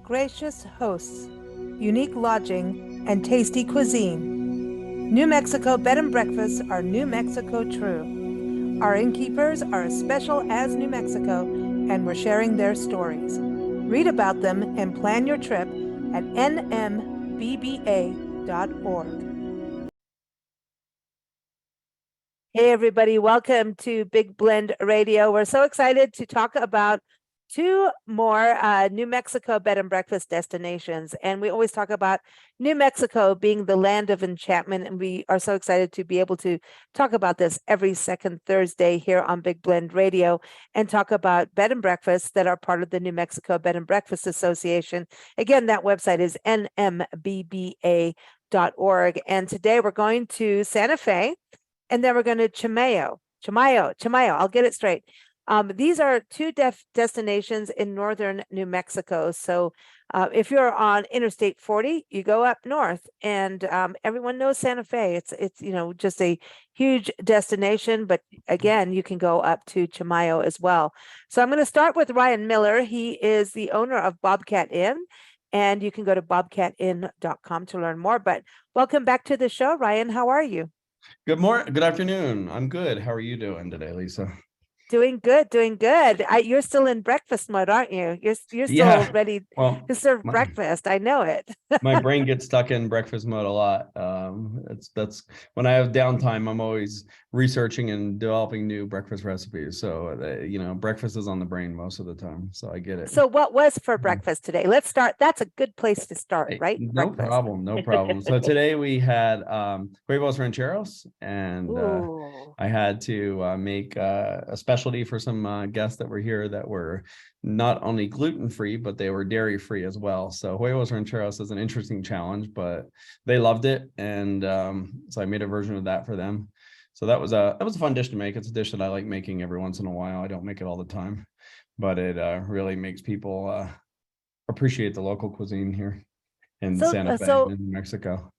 gracious hosts, unique lodging, and tasty cuisine. New Mexico bed and breakfasts are New Mexico true. Our innkeepers are as special as New Mexico, and we're sharing their stories. Read about them and plan your trip at nmbba.org. Hey, everybody, welcome to Big Blend Radio. We're so excited to talk about two more New Mexico bed and breakfast destinations. And we always talk about New Mexico being the land of enchantment. And we are so excited to be able to talk about this every second Thursday here on Big Blend Radio and talk about bed and breakfasts that are part of the New Mexico Bed and Breakfast Association. Again, that website is nmbba.org. And today we're going to Santa Fe. And then we're going to Chimayo. I'll get it straight. These are two destinations in northern New Mexico. So if you're on Interstate 40, you go up north, and everyone knows Santa Fe. It's just a huge destination. But again, you can go up to Chimayo as well. So I'm going to start with Ryan Miller. He is the owner of Bobcat Inn. And you can go to bobcatin.com to learn more. But welcome back to the show, Ryan. How are you? Good morning. Good afternoon. I'm good. How are you doing today, Lisa? Doing good. You're still in breakfast mode, aren't you? You're still ready to serve breakfast. I know it. My brain gets stuck in breakfast mode a lot. That's when I have downtime, I'm always researching and developing new breakfast recipes. So breakfast is on the brain most of the time. So I get it. So what was for breakfast today? Let's start. That's a good place to start, right? No problem. So today we had huevos rancheros, and I had to make a specialty for some guests that were here that were not only gluten-free, but they were dairy-free as well. So huevos rancheros is an interesting challenge, but they loved it. And so I made a version of that for them. So that was a fun dish to make. It's a dish that I like making every once in a while. I don't make it all the time, but it really makes people appreciate the local cuisine here in Santa Fe, in New Mexico.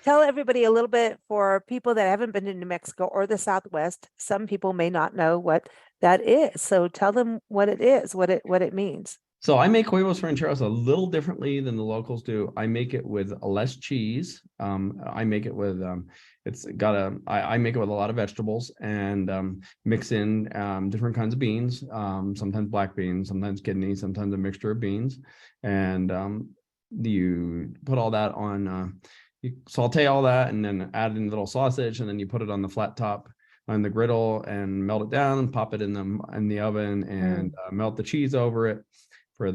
Tell everybody a little bit, for people that haven't been to New Mexico or the Southwest. Some people may not know what that is. So tell them what it is, what it means. So I make huevos rancheros a little differently than the locals do. I make it with less cheese. I make it with I make it with a lot of vegetables, and mix in different kinds of beans. Sometimes black beans, sometimes kidney, sometimes a mixture of beans, and you put all that on. You saute all that and then add in a little sausage, and then you put it on the flat top on the griddle and melt it down and pop it in the oven, and melt the cheese over it. For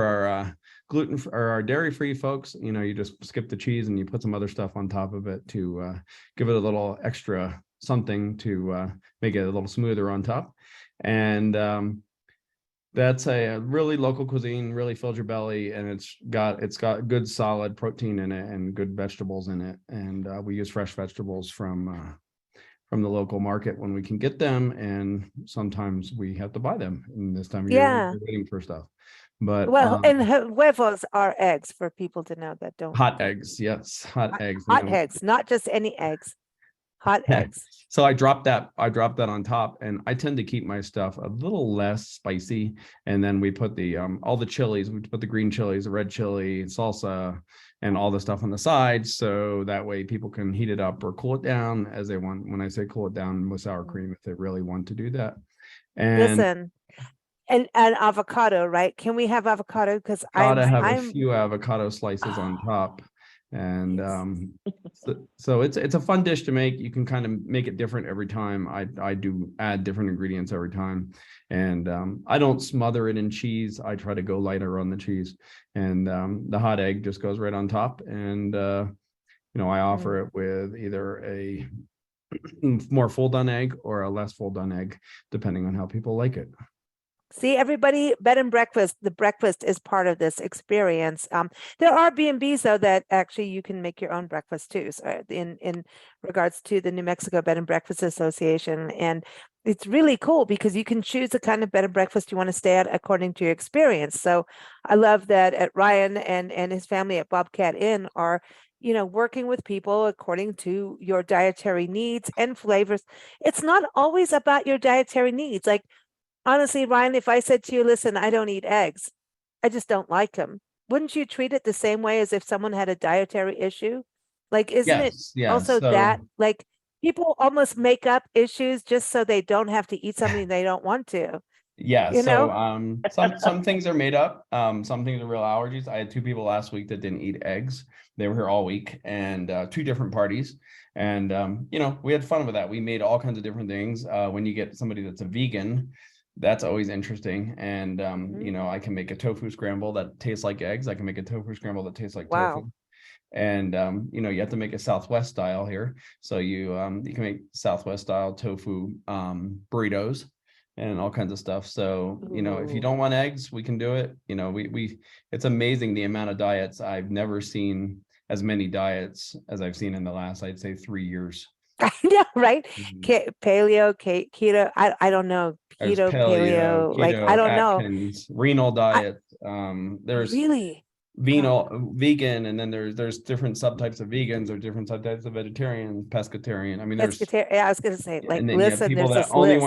our gluten or our dairy-free folks, you just skip the cheese and you put some other stuff on top of it to give it a little extra something to make it a little smoother on top. And that's a really local cuisine, really fills your belly, and it's got good solid protein in it and good vegetables in it. And we use fresh vegetables from the local market when we can get them, and sometimes we have to buy them in this time of year. We're waiting for stuff. But and huevos are eggs, for people to know that don't. Hot eggs, yes, hot eggs. Hot eggs, not just any eggs. Hot eggs. So I dropped that on top, and I tend to keep my stuff a little less spicy. And then we put the all the chilies. We put the green chilies, the red chili, salsa, and all the stuff on the side, so that way people can heat it up or cool it down as they want. When I say cool it down, with sour cream, if they really want to do that. And listen, and avocado, right? Can we have avocado? Because I have a few avocado slices on top. And so it's a fun dish to make. You can kind of make it different every time. I do add different ingredients every time, and I don't smother it in cheese. I try to go lighter on the cheese, and the hot egg just goes right on top. And I offer it with either a more full done egg or a less full done egg, depending on how people like it. See, everybody, bed and breakfast, the breakfast is part of this experience. There are B&Bs, though, that actually you can make your own breakfast too, so in regards to the New Mexico Bed and Breakfast Association. And it's really cool because you can choose the kind of bed and breakfast you want to stay at according to your experience. So I love that at Ryan and his family at Bobcat Inn are working with people according to your dietary needs and flavors. It's not always about your dietary needs. Like, honestly, Ryan, if I said to you, listen, I don't eat eggs, I just don't like them. Wouldn't you treat it the same way as if someone had a dietary issue? Like, isn't it Yes, yeah. also that, So like, people almost make up issues just so they don't have to eat something they don't want to, yeah, you know? so some things are made up. Some things are real allergies. I had two people last week that didn't eat eggs. They were here all week, and two different parties. And we had fun with that. We made all kinds of different things. When you get somebody that's a vegan, that's always interesting. And Mhm. I can make a tofu scramble that tastes like eggs. I can make a tofu scramble that tastes like tofu. Wow. And you have to make a Southwest style here. So you can make Southwest style tofu burritos and all kinds of stuff. So, if you Ooh. don't want eggs, we can do it. It's amazing the amount of diets. I've never seen as many diets as I've seen in the last, I'd say, 3 years. I know, right? Mhm. Paleo, keto, I don't know. There's Keto, paleo, paleo, like, I keto, don't know. Atkins, renal I diet. There's really, uh, vegan, and then there's different subtypes of vegans or different subtypes of vegetarian, pescatarian. I mean, there's pescatarian. Yeah, I was gonna say, like, and then you have listen, people there's that this list.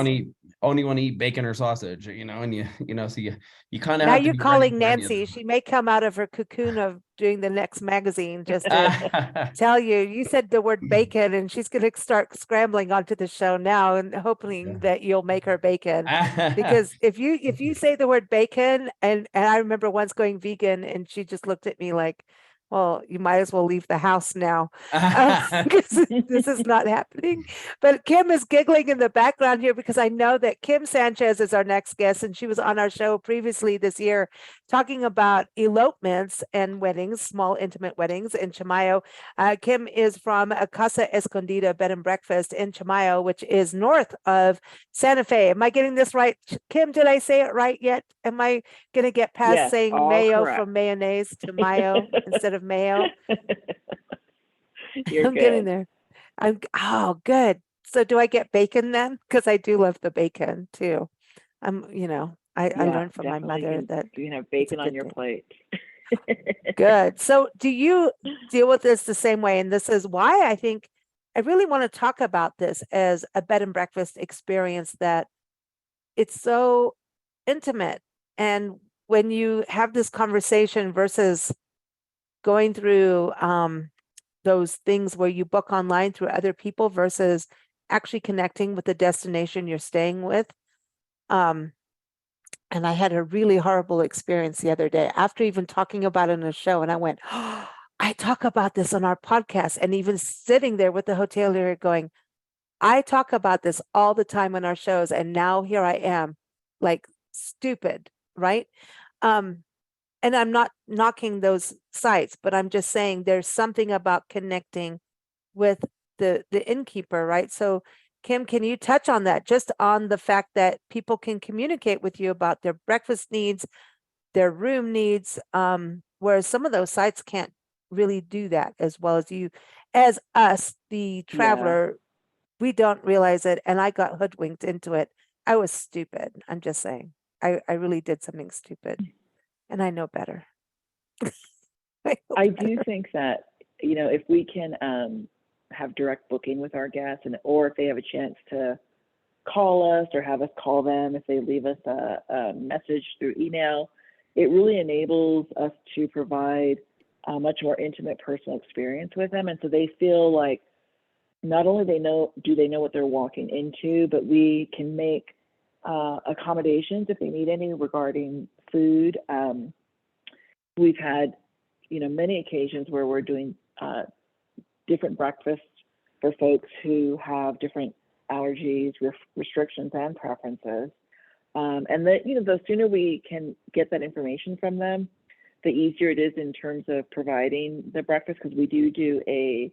only want to eat bacon or sausage, and so you kind of Now have to you're be ready calling for any of Nancy. She may come out of her cocoon of doing the next magazine just to them. tell you. You said the word bacon, and she's going to start scrambling onto the show now and hoping that you'll make her bacon. Because if you say the word bacon, and I remember once going vegan, and she just looked at me like, well, you might as well leave the house now, because this is not happening. But Kim is giggling in the background here because I know that Kim Sanchez is our next guest, and she was on our show previously this year talking about elopements and weddings, small intimate weddings in Chimayo. Kim is from a Casa Escondida bed and breakfast in Chimayo, which is north of Santa Fe. Am I getting this right? Kim, did I say it right yet? Am I going to get past Yes, saying all mayo correct. from mayonnaise to mayo instead of mayo? You're I'm getting good. there. Good. So do I get bacon then? Because I do love the bacon too. I Yeah, learned from my definitely mother that you can have it's a bacon on good your thing. plate. Good. So do you deal with this the same way? And this is why I think I really want to talk about this as a bed and breakfast experience, that it's so intimate. And when you have this conversation versus going through those things where you book online through other people versus actually connecting with the destination you're staying with. Um, and I had a really horrible experience the other day after even talking about it in a show. And I went, oh, I talk about this on our podcast. And even sitting there with the hotelier going, I talk about this all the time on our shows. And now here I am, like, stupid, right? Um, and I'm not knocking those sites, but I'm just saying there's something about connecting with the innkeeper, right? So Kim, can you touch on that, just on the fact that people can communicate with you about their breakfast needs, their room needs, whereas some of those sites can't really do that as well as you, as us, the Yeah, traveler, we don't realize it. And I got hoodwinked into it. I was stupid. I'm just saying. I really did something stupid, and I know better. I know I do better. think that, if we can have direct booking with our guests, or if they have a chance to call us or have us call them, if they leave us a message through email, it really enables us to provide a much more intimate personal experience with them. And so they feel like not only do they know what they're walking into, but we can make accommodations if they need any regarding food. We've had, many occasions where we're doing different breakfasts for folks who have different allergies, restrictions, and preferences. And that, the sooner we can get that information from them, the easier it is in terms of providing the breakfast, because we do a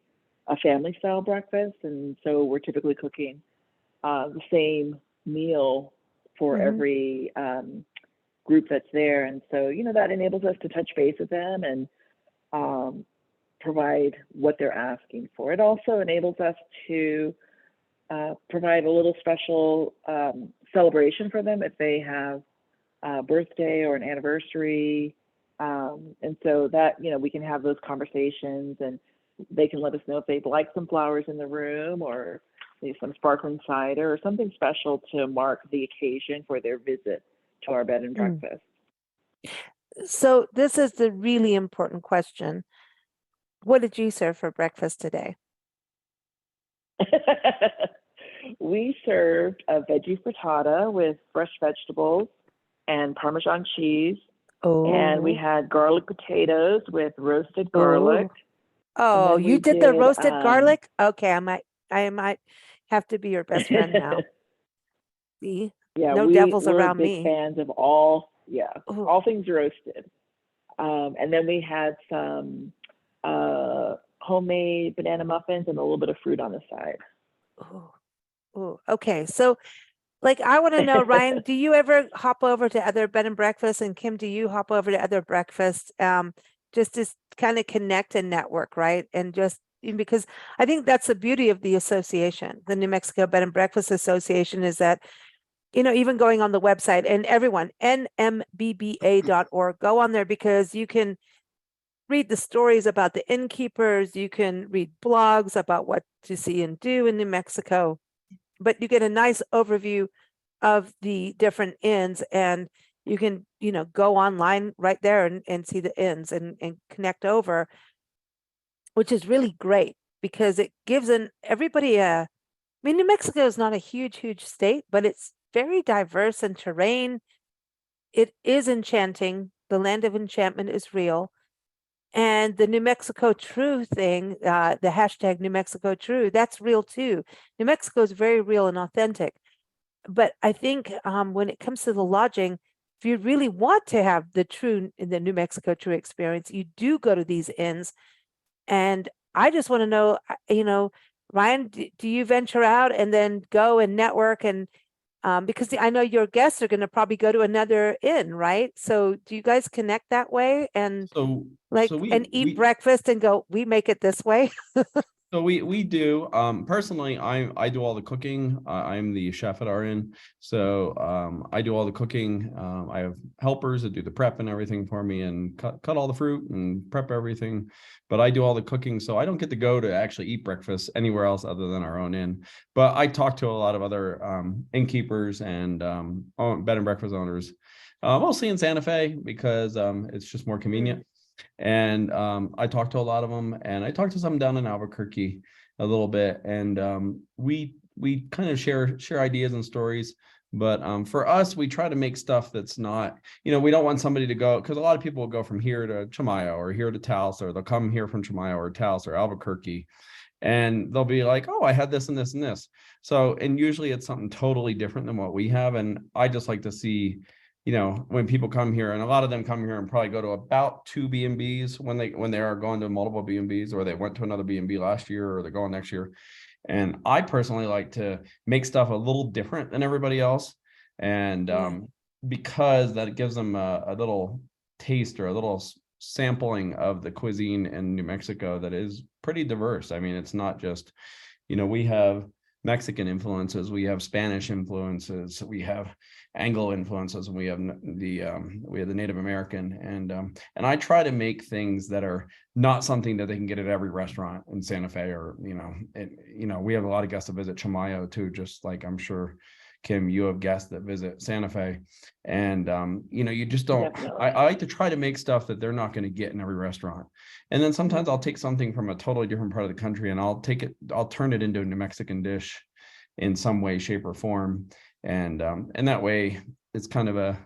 family style breakfast. And so we're typically cooking the same meal for Mhm. every group that's there. And so, that enables us to touch base with them and provide what they're asking for. It also enables us to provide a little special celebration for them if they have a birthday or an anniversary. And so that, we can have those conversations, and they can let us know if they'd like some flowers in the room, or maybe some sparkling cider or something special to mark the occasion for their visit to our bed and Mm. breakfast. So this is the really important question. What did you serve for breakfast today? We served a veggie frittata with fresh vegetables and Parmesan cheese. And we Oh, had garlic potatoes with roasted garlic. oh, And oh, then you we did the did, roasted garlic? Okay, I might have to be your best friend now. See, yeah, no devils we're around big me. fans of all, yeah, Oh, all things roasted. And then we had some homemade banana muffins and a little bit of fruit on the side. oh, oh. Okay, so like I want to know, Ryan, do you ever hop over to other bed and breakfasts? And Kim, do you hop over to other breakfasts? Just to kind of connect and network, right? And just because I think that's the beauty of the association, the New Mexico Bed and Breakfast Association, is that, even going on the website, and everyone, nmbba.org, go on there because you can read the stories about the innkeepers, you can read blogs about what to see and do in New Mexico, but you get a nice overview of the different inns, and you can, go online right there and see the inns and connect over, which is really great because it gives everybody I mean, New Mexico is not a huge state, but it's very diverse in terrain. It is enchanting. The land of enchantment is real. And the New Mexico True thing, the hashtag New Mexico True, that's real too. New Mexico is very real and authentic. But I think when it comes to the lodging, if you really want to have the New Mexico True experience, you do go to these inns. And I just want to know, Ryan, do you venture out and then go and network and because I know your guests are going to probably go to another inn, right? So do you guys connect that way and So, like so and we eat we breakfast and go, we make it this way? So we do. Personally, I do all the cooking. I'm the chef at our inn, so I do all the cooking. I have helpers that do the prep and everything for me, and cut all the fruit and prep everything. But I do all the cooking, so I don't get to go to actually eat breakfast anywhere else other than our own inn. But I talk to a lot of other innkeepers and bed and breakfast owners, mostly in Santa Fe because it's just more convenient. And I talked to a lot of them, and I talked to some down in Albuquerque a little bit, and we kind of share ideas and stories. But for us, we try to make stuff that's not, we don't want somebody to go, because a lot of people will go from here to Chimayo or here to Taos, or they'll come here from Chimayo or Taos or Albuquerque, and they'll be like, oh, I had this and this and this. So, and usually it's something totally different than what we have. And I just like to see, when people come here, and a lot of them come here and probably go to about 2 B&Bs when they are going to multiple B&Bs, or they went to another B&B last year, or they're going next year. And I personally like to make stuff a little different than everybody else. And because that gives them a little taste or a little sampling of the cuisine in New Mexico that is pretty diverse. I mean, it's not just, we have Mexican influences, we have Spanish influences, we have Anglo influences, and we have the Native American, and I try to make things that are not something that they can get at every restaurant in Santa Fe, or we have a lot of guests that visit Chimayo too, just like I'm sure Kim, you have guests that visit Santa Fe, and you just don't. I like to try to make stuff that they're not going to get in every restaurant, and then sometimes I'll take something from a totally different part of the country and I'll turn it into a New Mexican dish in some way, shape, or form, and that way it's kind of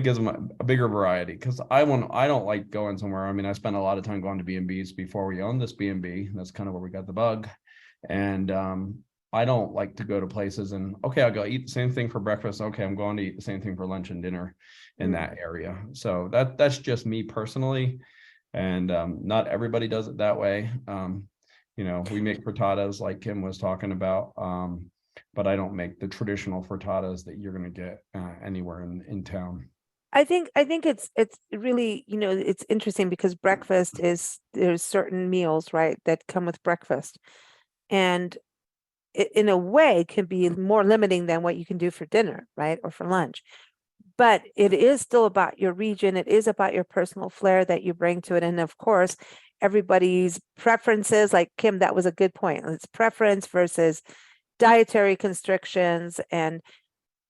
gives them a bigger variety, because I don't like going somewhere. I mean, I spent a lot of time going to B&Bs before we owned this B&B. That's kind of where we got the bug, and I don't like to go to places and, okay, I'll go eat the same thing for breakfast. Okay, I'm going to eat the same thing for lunch and dinner in that area. So that's just me personally. And not everybody does it that way. We make frittatas like Kim was talking about, but I don't make the traditional frittatas that you're going to get anywhere in town. I think it's really, it's interesting because there's certain meals, right, that come with breakfast. And it, in a way, can be more limiting than what you can do for dinner, right, or for lunch. But it is still about your region. It is about your personal flair that you bring to it. And of course, everybody's preferences, like Kim, that was a good point. It's preference versus dietary constrictions. And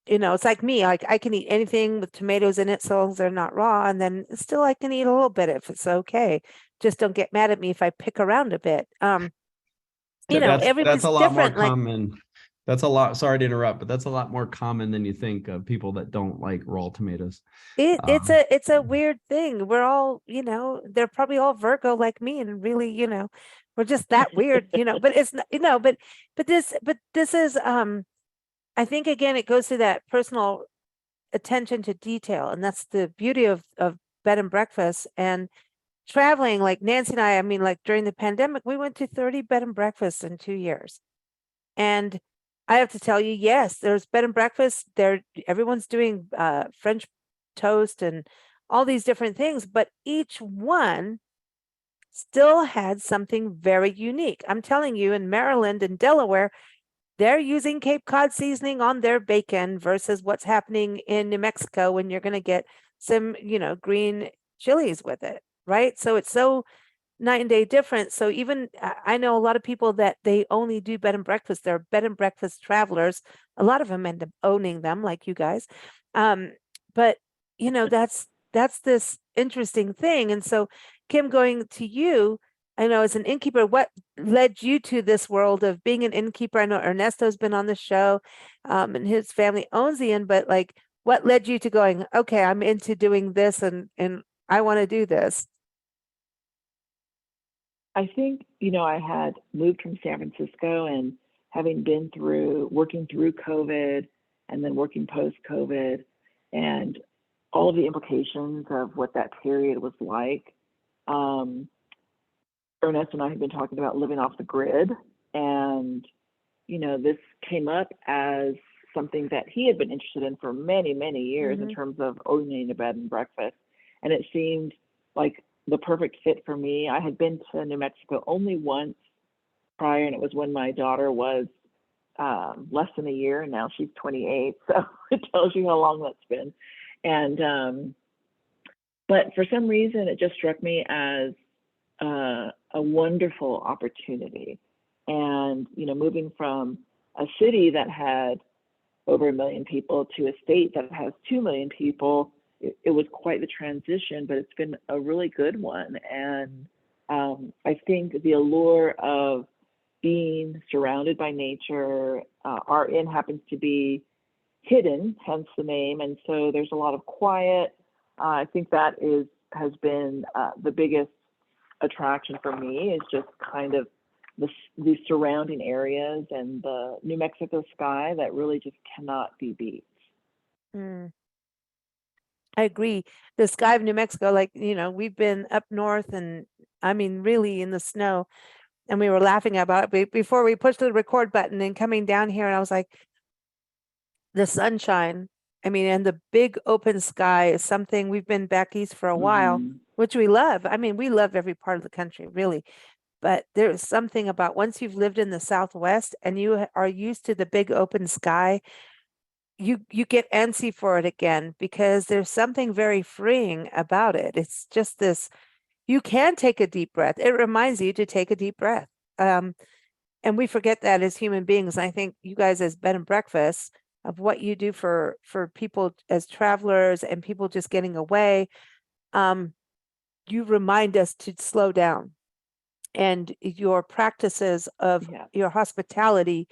you know, it's like me, like I can eat anything with tomatoes in it, so long as they're not raw, and then still I can eat a little bit if it's okay. Just don't get mad at me if I pick around a bit. You know, That's everybody's a lot more different. Like common. That's a lot. Sorry to interrupt, but that's a lot more common than you think of people that don't like raw tomatoes. it's a weird thing. We're all, you know, they're probably all Virgo like me, and really, you know, we're just that weird, you know. But it's not, you know, but this is I think again it goes to that personal attention to detail, and that's the beauty of bed and breakfast and traveling. Like Nancy and I mean, like during the pandemic, we went to 30 bed and breakfasts in 2 years. And I have to tell you, yes, there's bed and breakfast. There, everyone's doing French toast and all these different things, but each one still had something very unique. I'm telling you, in Maryland and Delaware, they're using Cape Cod seasoning on their bacon versus what's happening in New Mexico when you're going to get some, you know, green chilies with it, right? So it's so night and day difference. So even I know a lot of people that they only do bed and breakfast. They're bed and breakfast travelers. A lot of them end up owning them, like you guys. But you know, that's this interesting thing. And so, Kim, going to you, I know as an innkeeper, what led you to this world of being an innkeeper? I know Ernesto's been on the show, and his family owns the inn, but like, what led you to going, okay, I'm into doing this, and I want to do this? I think, you know, I had moved from San Francisco, and having been through working through COVID and then working post COVID and all of the implications of what that period was like. Ernest and I had been talking about living off the grid, and, you know, this came up as something that he had been interested in for many, many years in terms of owning a bed and breakfast. And it seemed like the perfect fit for me. I had been to New Mexico only once prior, and it was when my daughter was less than a year, and now she's 28. So it tells you how long that's been. And but for some reason, it just struck me as a wonderful opportunity. And, you know, moving from a city that had over 1 million people to a state that has 2 million people, it was quite the transition, but it's been a really good one. And I think the allure of being surrounded by nature, our inn happens to be hidden, hence the name. And so there's a lot of quiet. I think that has been the biggest attraction for me, is just kind of the surrounding areas and the New Mexico sky that really just cannot be beat. Mm, I agree. The sky of New Mexico, like, you know, we've been up north and I mean, really in the snow, and we were laughing about it before we pushed the record button and coming down here. And I was like, the sunshine, I mean, and the big open sky is something we've been back east for a while, which we love. I mean, we love every part of the country, really. But there's something about once you've lived in the Southwest and you are used to the big open sky, you get antsy for it again because there's something very freeing about it. It's just this, you can take a deep breath. It reminds you to take a deep breath. And we forget that as human beings. I think you guys as bed and breakfast of what you do for people as travelers and people just getting away, you remind us to slow down. And your practices of your hospitality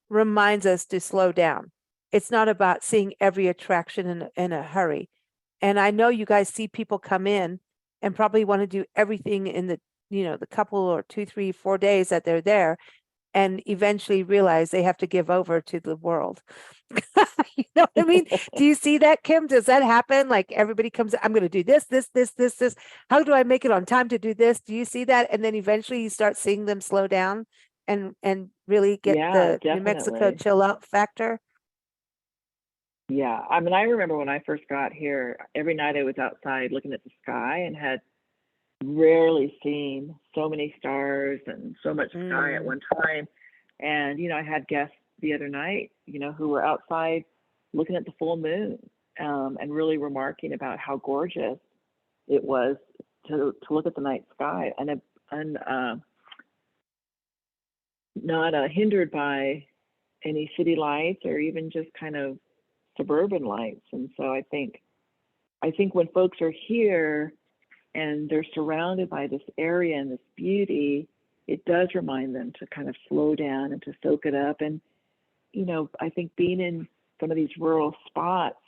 reminds us to slow down. It's not about seeing every attraction in a hurry. And I know you guys see people come in and probably want to do everything in the, you know, the couple or 2, 3, 4 days that they're there, and eventually realize they have to give over to the world. You know what I mean? Do you see that, Kim? Does that happen? Like everybody comes, I'm going to do this. How do I make it on time to do this? Do you see that? And then eventually you start seeing them slow down and really get the New Mexico chill out factor. Yeah, I mean, I remember when I first got here, every night I was outside looking at the sky and had rarely seen so many stars and so much sky at one time. And, you know, I had guests the other night, you know, who were outside looking at the full moon, and really remarking about how gorgeous it was to look at the night sky, and not hindered by any city lights or even just kind of suburban lights. And so I think when folks are here and they're surrounded by this area and this beauty, it does remind them to kind of slow down and to soak it up. And, you know, I think being in some of these rural spots,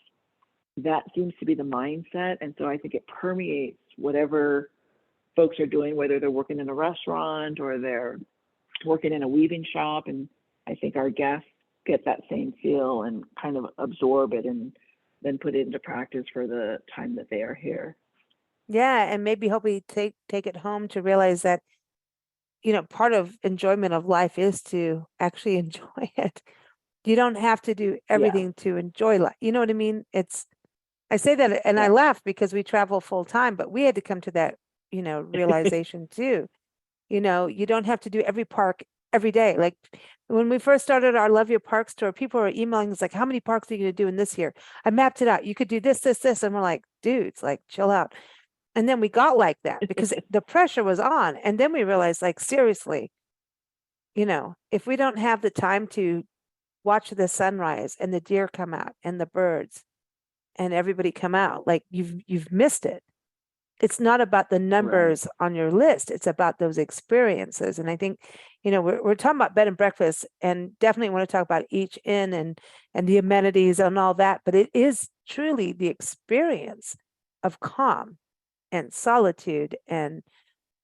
that seems to be the mindset. And so I think it permeates whatever folks are doing, whether they're working in a restaurant or they're working in a weaving shop. And I think our guests get that same feel and kind of absorb it and then put it into practice for the time that they are here. Yeah, and maybe hopefully take it home to realize that, you know, part of enjoyment of life is to actually enjoy it. You don't have to do everything to enjoy life. You know what I mean? I say that and I laugh because we travel full time, but we had to come to that, you know, realization too. You know, you don't have to do every park every day. Like when we first started our Love Your Parks tour, people were emailing us like, how many parks are you going to do in this year? I mapped it out. You could do this, this, this. And we're like, dudes, like chill out. And then we got like that because the pressure was on. And then we realized, like, seriously, you know, if we don't have the time to watch the sunrise and the deer come out and the birds and everybody come out, like you've missed it. It's not about the numbers on your list. It's about those experiences. And I think, you know, we're talking about bed and breakfast and definitely want to talk about each inn and the amenities and all that. But it is truly the experience of calm and solitude and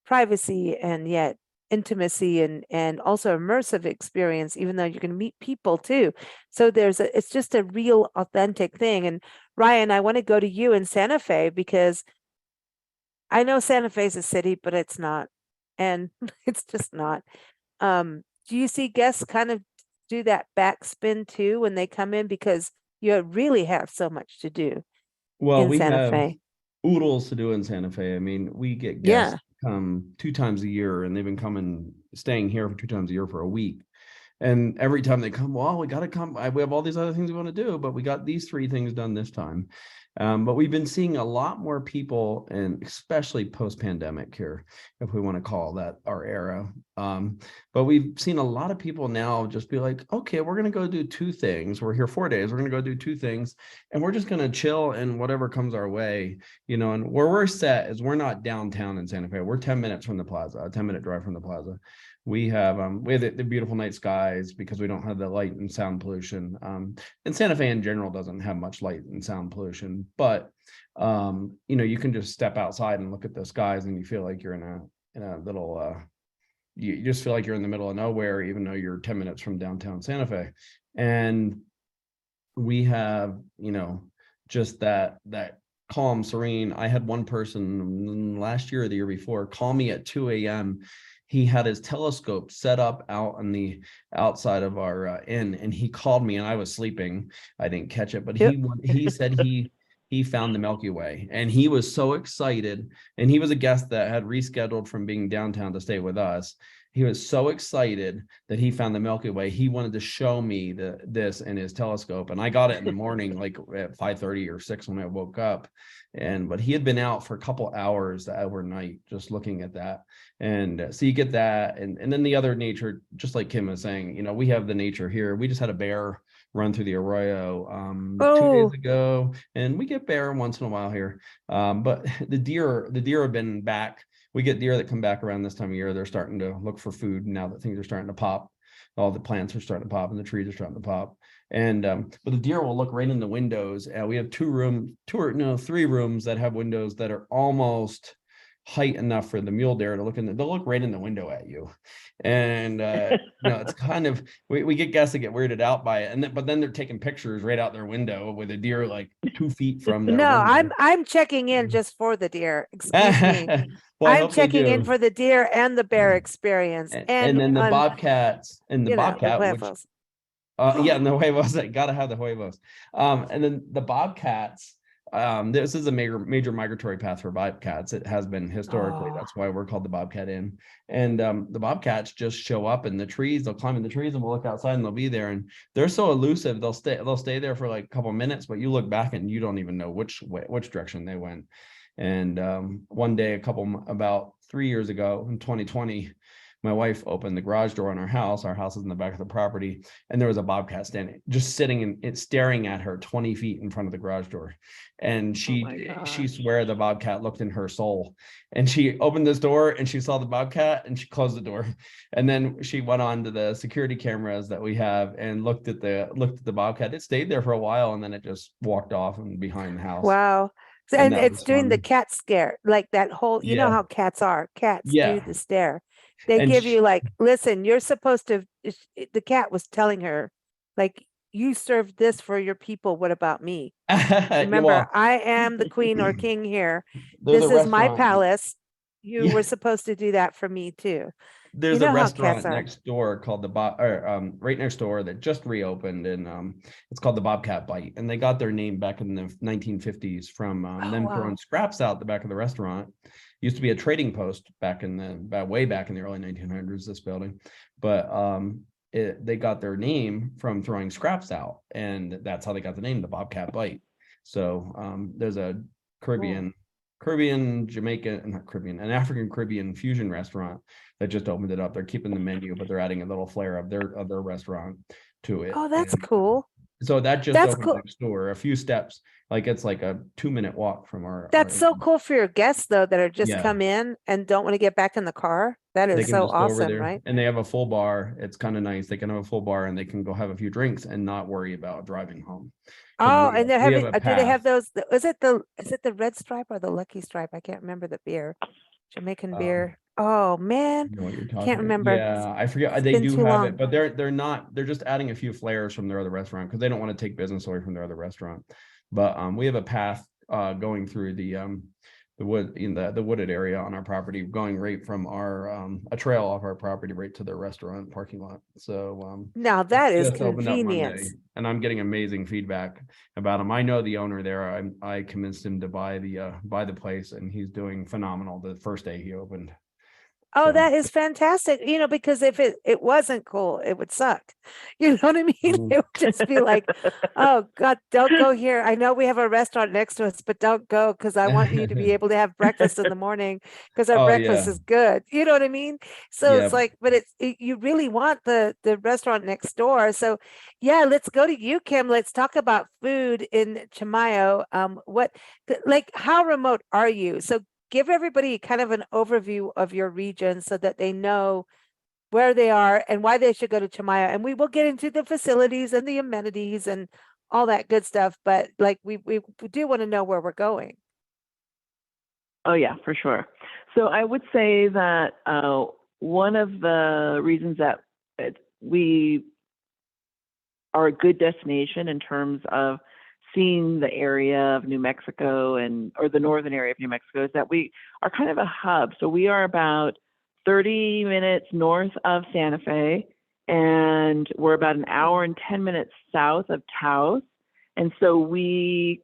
privacy and yet intimacy and also immersive experience, even though you're going to meet people too. So it's just a real authentic thing. And Ryan, I want to go to you in Santa Fe because I know Santa Fe is a city, but it's not. And it's just not. Do you see guests kind of do that backspin too when they come in because you really have so much to do in we Santa have Fe? oodles to do in Santa Fe. I mean, we get guests come 2 times a year, and they've been staying here for 2 times a year for a week. And every time they come, well, we got to come. We have all these other things we want to do, but we got these 3 things done this time. But we've been seeing a lot more people, and especially post-pandemic here, if we want to call that our era. But we've seen a lot of people now just be like, okay, we're going to go do 2 things. We're here 4 days. We're going to go do 2 things, and we're just going to chill and whatever comes our way, you know. And where we're set is we're not downtown in Santa Fe. We're 10 minutes from the plaza, a 10-minute drive from the plaza. We have the beautiful night skies because we don't have the light and sound pollution. And Santa Fe in general doesn't have much light and sound pollution, but you know, you can just step outside and look at the skies and you feel like you're in a little you just feel like you're in the middle of nowhere, even though you're 10 minutes from downtown Santa Fe. And we have, you know, just that calm, serene. I had one person last year or the year before call me at 2 a.m. He had his telescope set up out on the outside of our inn, and he called me, and I was sleeping. I didn't catch it, but he said he found the Milky Way, and he was so excited. And he was a guest that had rescheduled from being downtown to stay with us. He was so excited that he found the Milky Way. He wanted to show me this in his telescope, and I got it in the morning, like at 5:30 or 6 when I woke up. But he had been out for a couple hours overnight just looking at that. And so you get that, and then the other nature, just like Kim was saying, you know, we have the nature here. We just had a bear run through the arroyo 2 days ago, and we get bear once in a while here. But the deer have been back. We get deer that come back around this time of year. They're starting to look for food now that things are starting to pop. All the plants are starting to pop and the trees are starting to pop. And but the deer will look right in the windows. We have 3 rooms that have windows that are almost height enough for the mule deer to look in. They'll look right in the window at you. And you know, it's kind of, we get guests that get weirded out by it, but then they're taking pictures right out their window with a deer like 2 feet from their window. I'm checking in just for the deer. Excuse me. Well, I'm checking in for the deer and the bear experience, and then the bobcats and the bobcat, which and the huevos. I gotta have the huevos. And then the bobcats. This is a major migratory path for bobcats. It has been historically. That's why we're called the Bobcat Inn. And the bobcats just show up in the trees. They'll climb in the trees, and we'll look outside, and they'll be there. And they're so elusive. They'll stay there for like a couple of minutes, but you look back and you don't even know which direction they went. And one day, about 3 years ago in 2020, my wife opened the garage door on our house. Our house is in the back of the property, and there was a bobcat standing, just sitting and staring at her 20 feet in front of the garage door. And she gosh. swear the bobcat looked in her soul. And she opened this door and she saw the bobcat and she closed the door. And then she went on to the security cameras that we have and looked at the bobcat. It stayed there for a while and then it just walked off and behind the house. Wow. And And that it's was doing the fun. cat scare, like that whole, you know Yeah. how cats are. Cats do Yeah. the stare. They And give you like, listen, you're supposed to, the cat was telling her, like, you served this for your people. What about me? Remember, well, I am the queen or king here. there's This a is my restaurant. palace. You were Yeah. supposed to do that for me too. There's You a know how cats restaurant are. next door called right next door that just reopened, and it's called the Bobcat Bite, and they got their name back in the 1950s from Oh, them throwing wow. scraps out the back of the restaurant. Used to be a trading post way back in the early 1900s, this building, but they got their name from throwing scraps out, and that's how they got the name, the Bobcat Bite. So there's a Cool. Jamaican, not Caribbean, an African Caribbean fusion restaurant that just opened it up. They're keeping the menu, but they're adding a little flair of their restaurant to it. Oh, that's And cool. so that just That's opened cool. next door, a few steps, like it's like a 2-minute walk from That's so cool for your guests though, that are just yeah. come in and don't want to get back in the car. That They is can so just go over awesome, there right? and they have a full bar. It's kind of nice. They can have a full bar and they can go have a few drinks and not worry about driving home. Because Oh, and they're we have having, a do they have path. those, is it the Red Stripe or the Lucky Stripe? I can't remember the beer, Jamaican Um, beer. Oh, man, I know what you're can't talking about. remember. Yeah, I forget. It's They been do too have long. it, but they're just adding a few flares from their other restaurant because they don't want to take business away from their other restaurant. But we have a path going through the wood in the wooded area on our property, going right from our a trail off our property right to their restaurant parking lot. So Now that is just opened up Monday, convenience. and I'm getting amazing feedback about him. I know the owner there. I convinced him to buy the place, and he's doing phenomenal the first day he opened. Oh, So that is fantastic. Because if it wasn't cool, it would suck. You know what I mean? Mm. It would just be like, oh God, don't go here. I know we have a restaurant next to us, but don't go because I want you to be able to have breakfast in the morning because our Oh breakfast yeah, is good. You know what I mean? So yeah. it's like, but you really want the restaurant next door. So yeah, let's go to you, Kim. Let's talk about food in Chimayo. Like how remote are you? So give everybody kind of an overview of your region so that they know where they are and why they should go to Chimayo. And we will get into the facilities and the amenities and all that good stuff. But like we do want to know where we're going. Oh yeah, for sure. So I would say that one of the reasons that we are a good destination in terms of seeing the area of New Mexico or the northern area of New Mexico is that we are kind of a hub. So we are about 30 minutes north of Santa Fe, and we're about an hour and 10 minutes south of Taos. And so a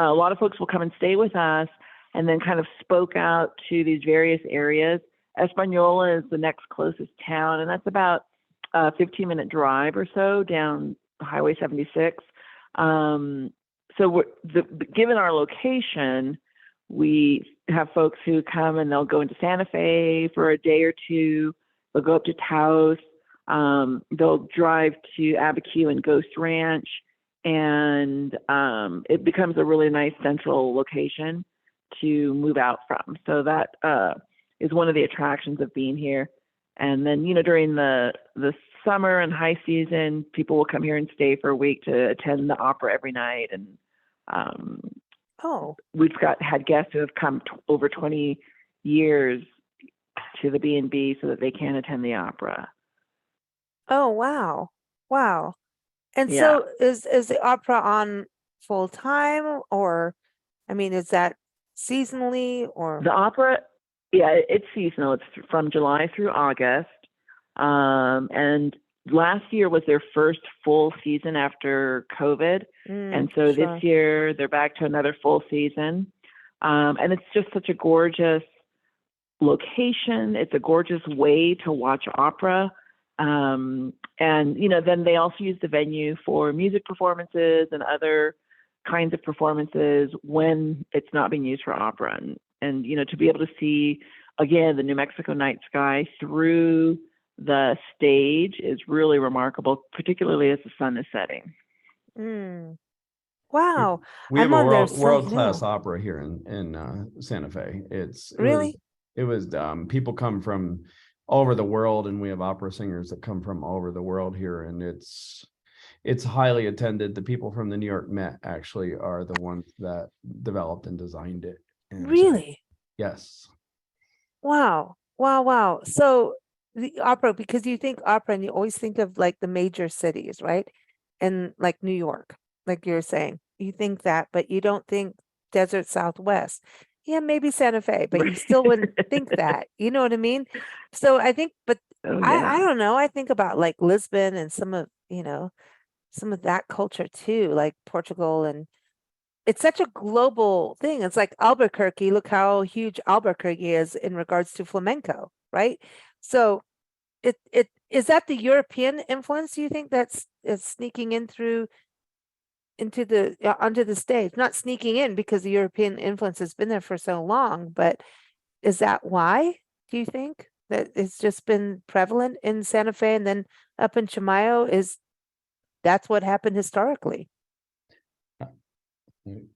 lot of folks will come and stay with us and then kind of spoke out to these various areas. Espanola is the next closest town, and that's about a 15-minute drive or so down Highway 76. So given our location, we have folks who come and they'll go into Santa Fe for a day or two. They'll go up to Taos. They'll drive to Abiquiu and Ghost Ranch, and it becomes a really nice central location to move out from. So that is one of the attractions of being here. And then, during the summer and high season, people will come here and stay for a week to attend the opera every night. And we've had guests who have come over 20 years to the B&B so that they can attend the opera. Oh, wow. Wow. And Yeah. so is the opera on full time, or, I mean, is that seasonally or? The opera, yeah, it's seasonal. It's from July through August. And last year was their first full season after COVID. And so sure. this year they're back to another full season. And it's just such a gorgeous location. It's a gorgeous way to watch opera. And, then they also use the venue for music performances and other kinds of performances when it's not being used for opera. And to be able to see again, the New Mexico night sky through the stage is really remarkable, particularly as the sun is setting. Mm. Wow. We have I'm a on their world site class now. opera here in Santa Fe. Really? It was people come from all over the world, and we have opera singers that come from all over the world here, and it's highly attended. The people from the New York Met actually are the ones that developed and designed it. And so, Really? yes. Wow. Wow. Wow. So the opera, because you think opera and you always think of like the major cities, right? And like New York, like you're saying, you think that, but you don't think desert Southwest. Yeah, maybe Santa Fe, but you still wouldn't think that. You know what I mean? So I think, but Oh I yeah. don't know. I think about like Lisbon and some of, some of that culture too, like Portugal, and it's such a global thing. It's like Albuquerque. Look how huge Albuquerque is in regards to flamenco, right? So it is that the European influence, you think that's is sneaking in through into the onto the stage? Not sneaking in because the European influence has been there for so long, but is that why, do you think? That it's just been prevalent in Santa Fe and then up in Chimayo, is that's what happened historically?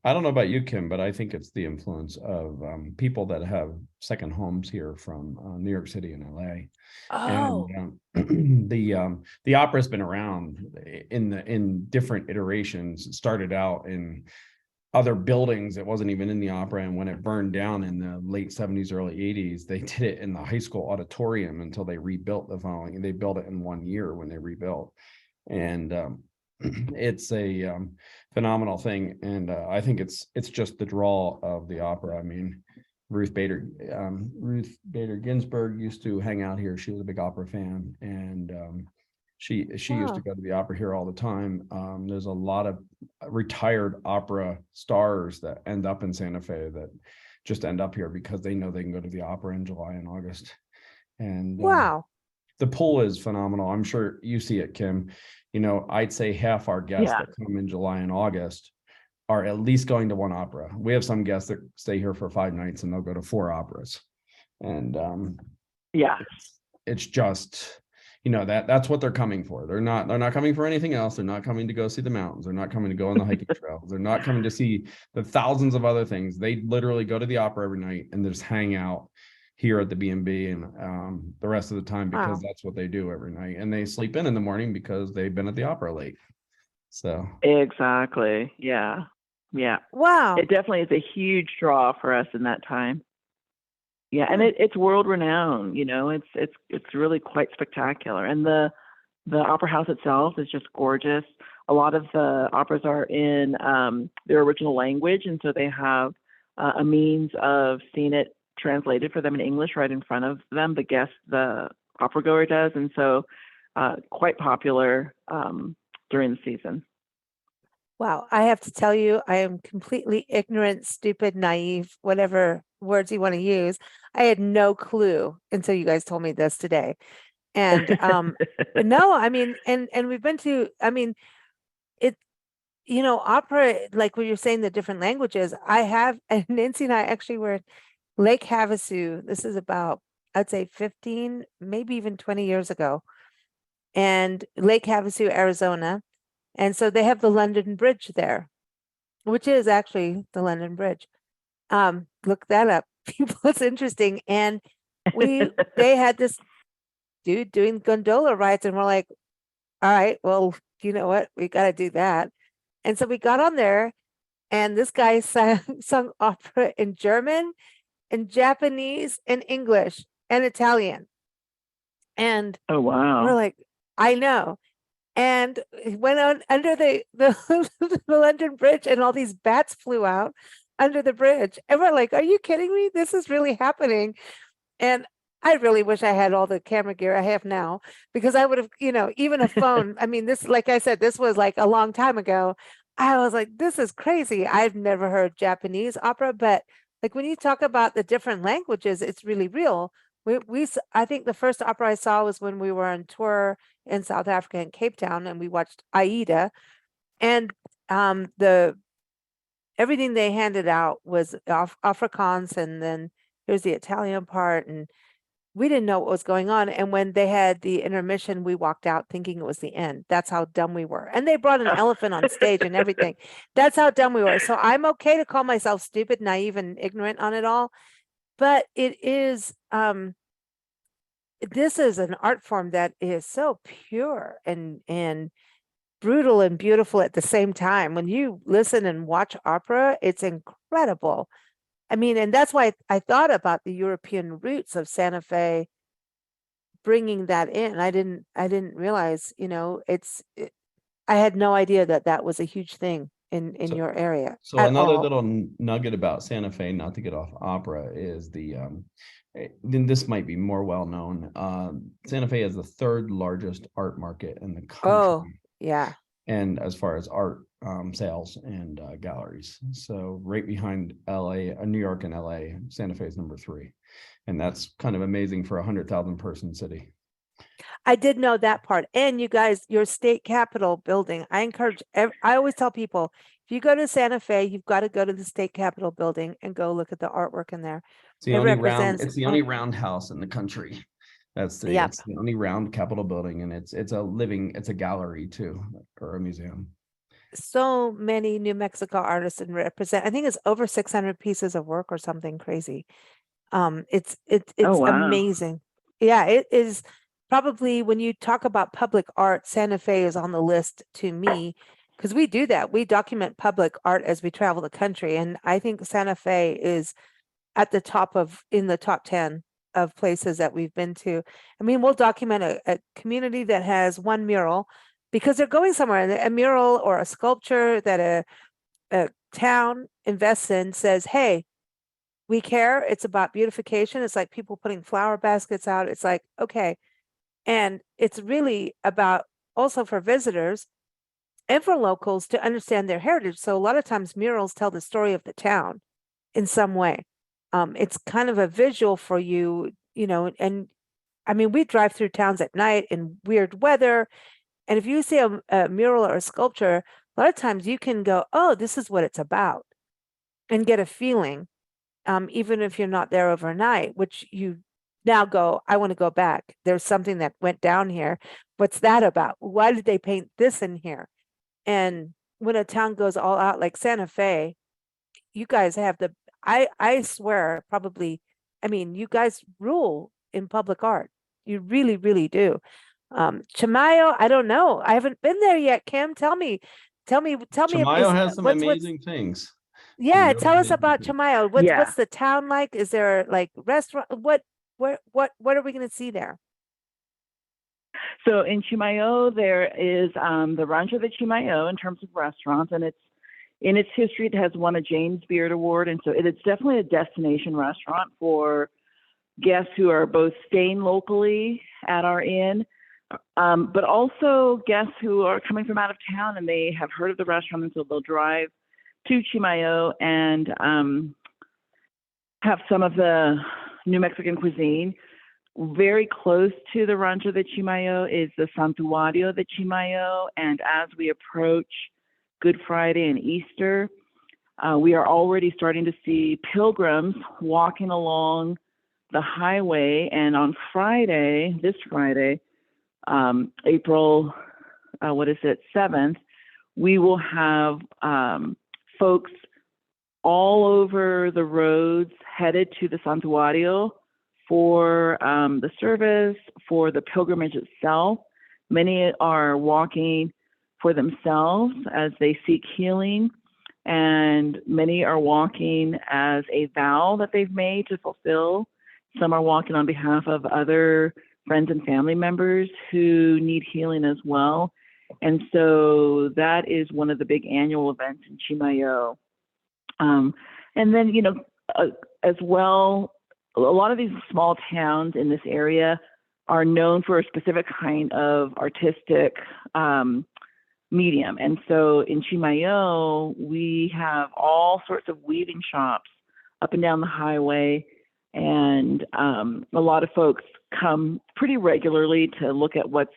I don't know about you, Kim, but I think it's the influence of people that have second homes here from New York City and LA. And Oh, the opera's been around in different iterations. It started out in other buildings. It wasn't even in the opera, and when it burned down in the late 70s, early 80s, they did it in the high school auditorium until they rebuilt the following. They built it in 1 year when they rebuilt, and it's a phenomenal thing. And I think it's just the draw of the opera. I mean, Ruth Bader Ginsburg used to hang out here. She was a big opera fan, and she used to wow. go to the opera here all the time. There's a lot of retired opera stars that end up in Santa Fe that just end up here because they know they can go to the opera in July and August. And Wow. the pool is phenomenal. I'm sure you see it, Kim. I'd say half our guests Yeah. that come in July and August are at least going to one opera. We have some guests that stay here for 5 nights and they'll go to 4 operas. And Yeah. it's just, that's what they're coming for. They're not coming for anything else. They're not coming to go see the mountains. They're not coming to go on the hiking trails. They're not coming to see the thousands of other things. They literally go to the opera every night and just hang out here at the B&B and the rest of the time, because Wow. that's what they do every night. And they sleep in the morning because they've been at the opera late. So Exactly. Yeah. Yeah. Wow. It definitely is a huge draw for us in that time. Yeah, and it's world renowned. It's really quite spectacular, and the opera house itself is just gorgeous. A lot of the operas are in their original language, and so they have a means of seeing it translated for them in English right in front of them. The opera goer does, and so quite popular during the season. Wow. I have to tell you, I am completely ignorant, stupid, naive, whatever words you want to use. I had no clue until you guys told me this today. And no, I mean, and we've been to, I mean, it, opera, like when you're saying the different languages, I have, and Nancy and I actually were at Lake Havasu. This is about, I'd say 15, maybe even 20 years ago. And Lake Havasu, Arizona. And so they have the London Bridge there, which is actually the London Bridge. Look that up. People, it's interesting. And they had this dude doing gondola rides, and we're like, all right, well, you know what? We got to do that. And so we got on there, and this guy sung opera in German, and Japanese, and English, and Italian. And Oh we're wow! like, I know. And went on under the the London Bridge, and all these bats flew out under the bridge. And we're like, are you kidding me? This is really happening. And I really wish I had all the camera gear I have now, because I would have, even a phone. I mean, this, like I said, this was like a long time ago. I was like, this is crazy. I've never heard Japanese opera, but like when you talk about the different languages, it's really real. I think the first opera I saw was when we were on tour in South Africa in Cape Town, and we watched Aida, and the everything they handed out was Afrikaans, and then here's the Italian part. And we didn't know what was going on. And when they had the intermission, we walked out thinking it was the end. That's how dumb we were. And they brought an elephant on stage and everything. That's how dumb we were. So I'm okay to call myself stupid, naive, and ignorant on it all. But it is, this is an art form that is so pure and brutal and beautiful at the same time. When you listen and watch opera, it's incredible. I mean, and that's why I thought about the European roots of Santa Fe, bringing that in. I didn't realize, I had no idea that that was a huge thing in So- your area So at another all. little nugget about Santa Fe, not to get off opera, is then this might be more well known. Santa Fe is the third largest art market in the Oh, country, yeah. and as far as art sales and galleries. So right behind LA, New York and LA, Santa Fe is number 3, and that's kind of amazing for 100,000 person city. I did know that part. And you guys, your state capitol building, I encourage, I always tell people, if you go to Santa Fe, you've got to go to the state capitol building and go look at the artwork in there. It's the It only represents- It's the only roundhouse in the country. It's Yep. the only round Capitol building, and it's a gallery too, or a museum. So many New Mexico artists and represent, I think it's over 600 pieces of work or something crazy. It's Oh, wow. amazing. Yeah, it is probably, when you talk about public art, Santa Fe is on the list to me, because we do that. We document public art as we travel the country. And I think Santa Fe is at the top in the top 10 of places that we've been to. I mean, we'll document a community that has one mural because they're going somewhere, and a mural or a sculpture that a town invests in says, hey, we care. It's about beautification. It's like people putting flower baskets out. It's like, okay. And it's really about also for visitors and for locals to understand their heritage. So a lot of times murals tell the story of the town in some way. It's kind of a visual for you, and I mean, we drive through towns at night in weird weather. And if you see a mural or a sculpture, a lot of times you can go, oh, this is what it's about, and get a feeling, even if you're not there overnight, which you now go, I want to go back. There's something that went down here. What's that about? Why did they paint this in here? And when a town goes all out like Santa Fe, you guys have I swear, probably, I mean, you guys rule in public art. You really, really do. Chimayo, I don't know. I haven't been there yet. Kim, tell me. Chimayo has some what's amazing things. yeah, Really tell us amazing about things. Chimayo. Yeah. What's the town like? Is there like restaurant? What are we going to see there? So in Chimayo, there is the Rancho de Chimayo in terms of restaurants, and in its history, it has won a James Beard Award, and so it is definitely a destination restaurant for guests who are both staying locally at our inn, but also guests who are coming from out of town and they have heard of the restaurant, and so they'll drive to Chimayo and have some of the New Mexican cuisine. Very close to the Rancho de Chimayo is the Santuario de Chimayo, and as we approach Good Friday and Easter, we are already starting to see pilgrims walking along the highway. And on Friday, this Friday, April, 7th, we will have folks all over the roads headed to the Santuario for the service, for the pilgrimage itself. Many are walking for themselves as they seek healing, and many are walking as a vow that they've made to fulfill. Some are walking on behalf of other friends and family members who need healing as well. And so that is one of the big annual events in Chimayo. And then, as well, a lot of these small towns in this area are known for a specific kind of artistic medium. And so in Chimayo, we have all sorts of weaving shops up and down the highway. And a lot of folks come pretty regularly to look at what's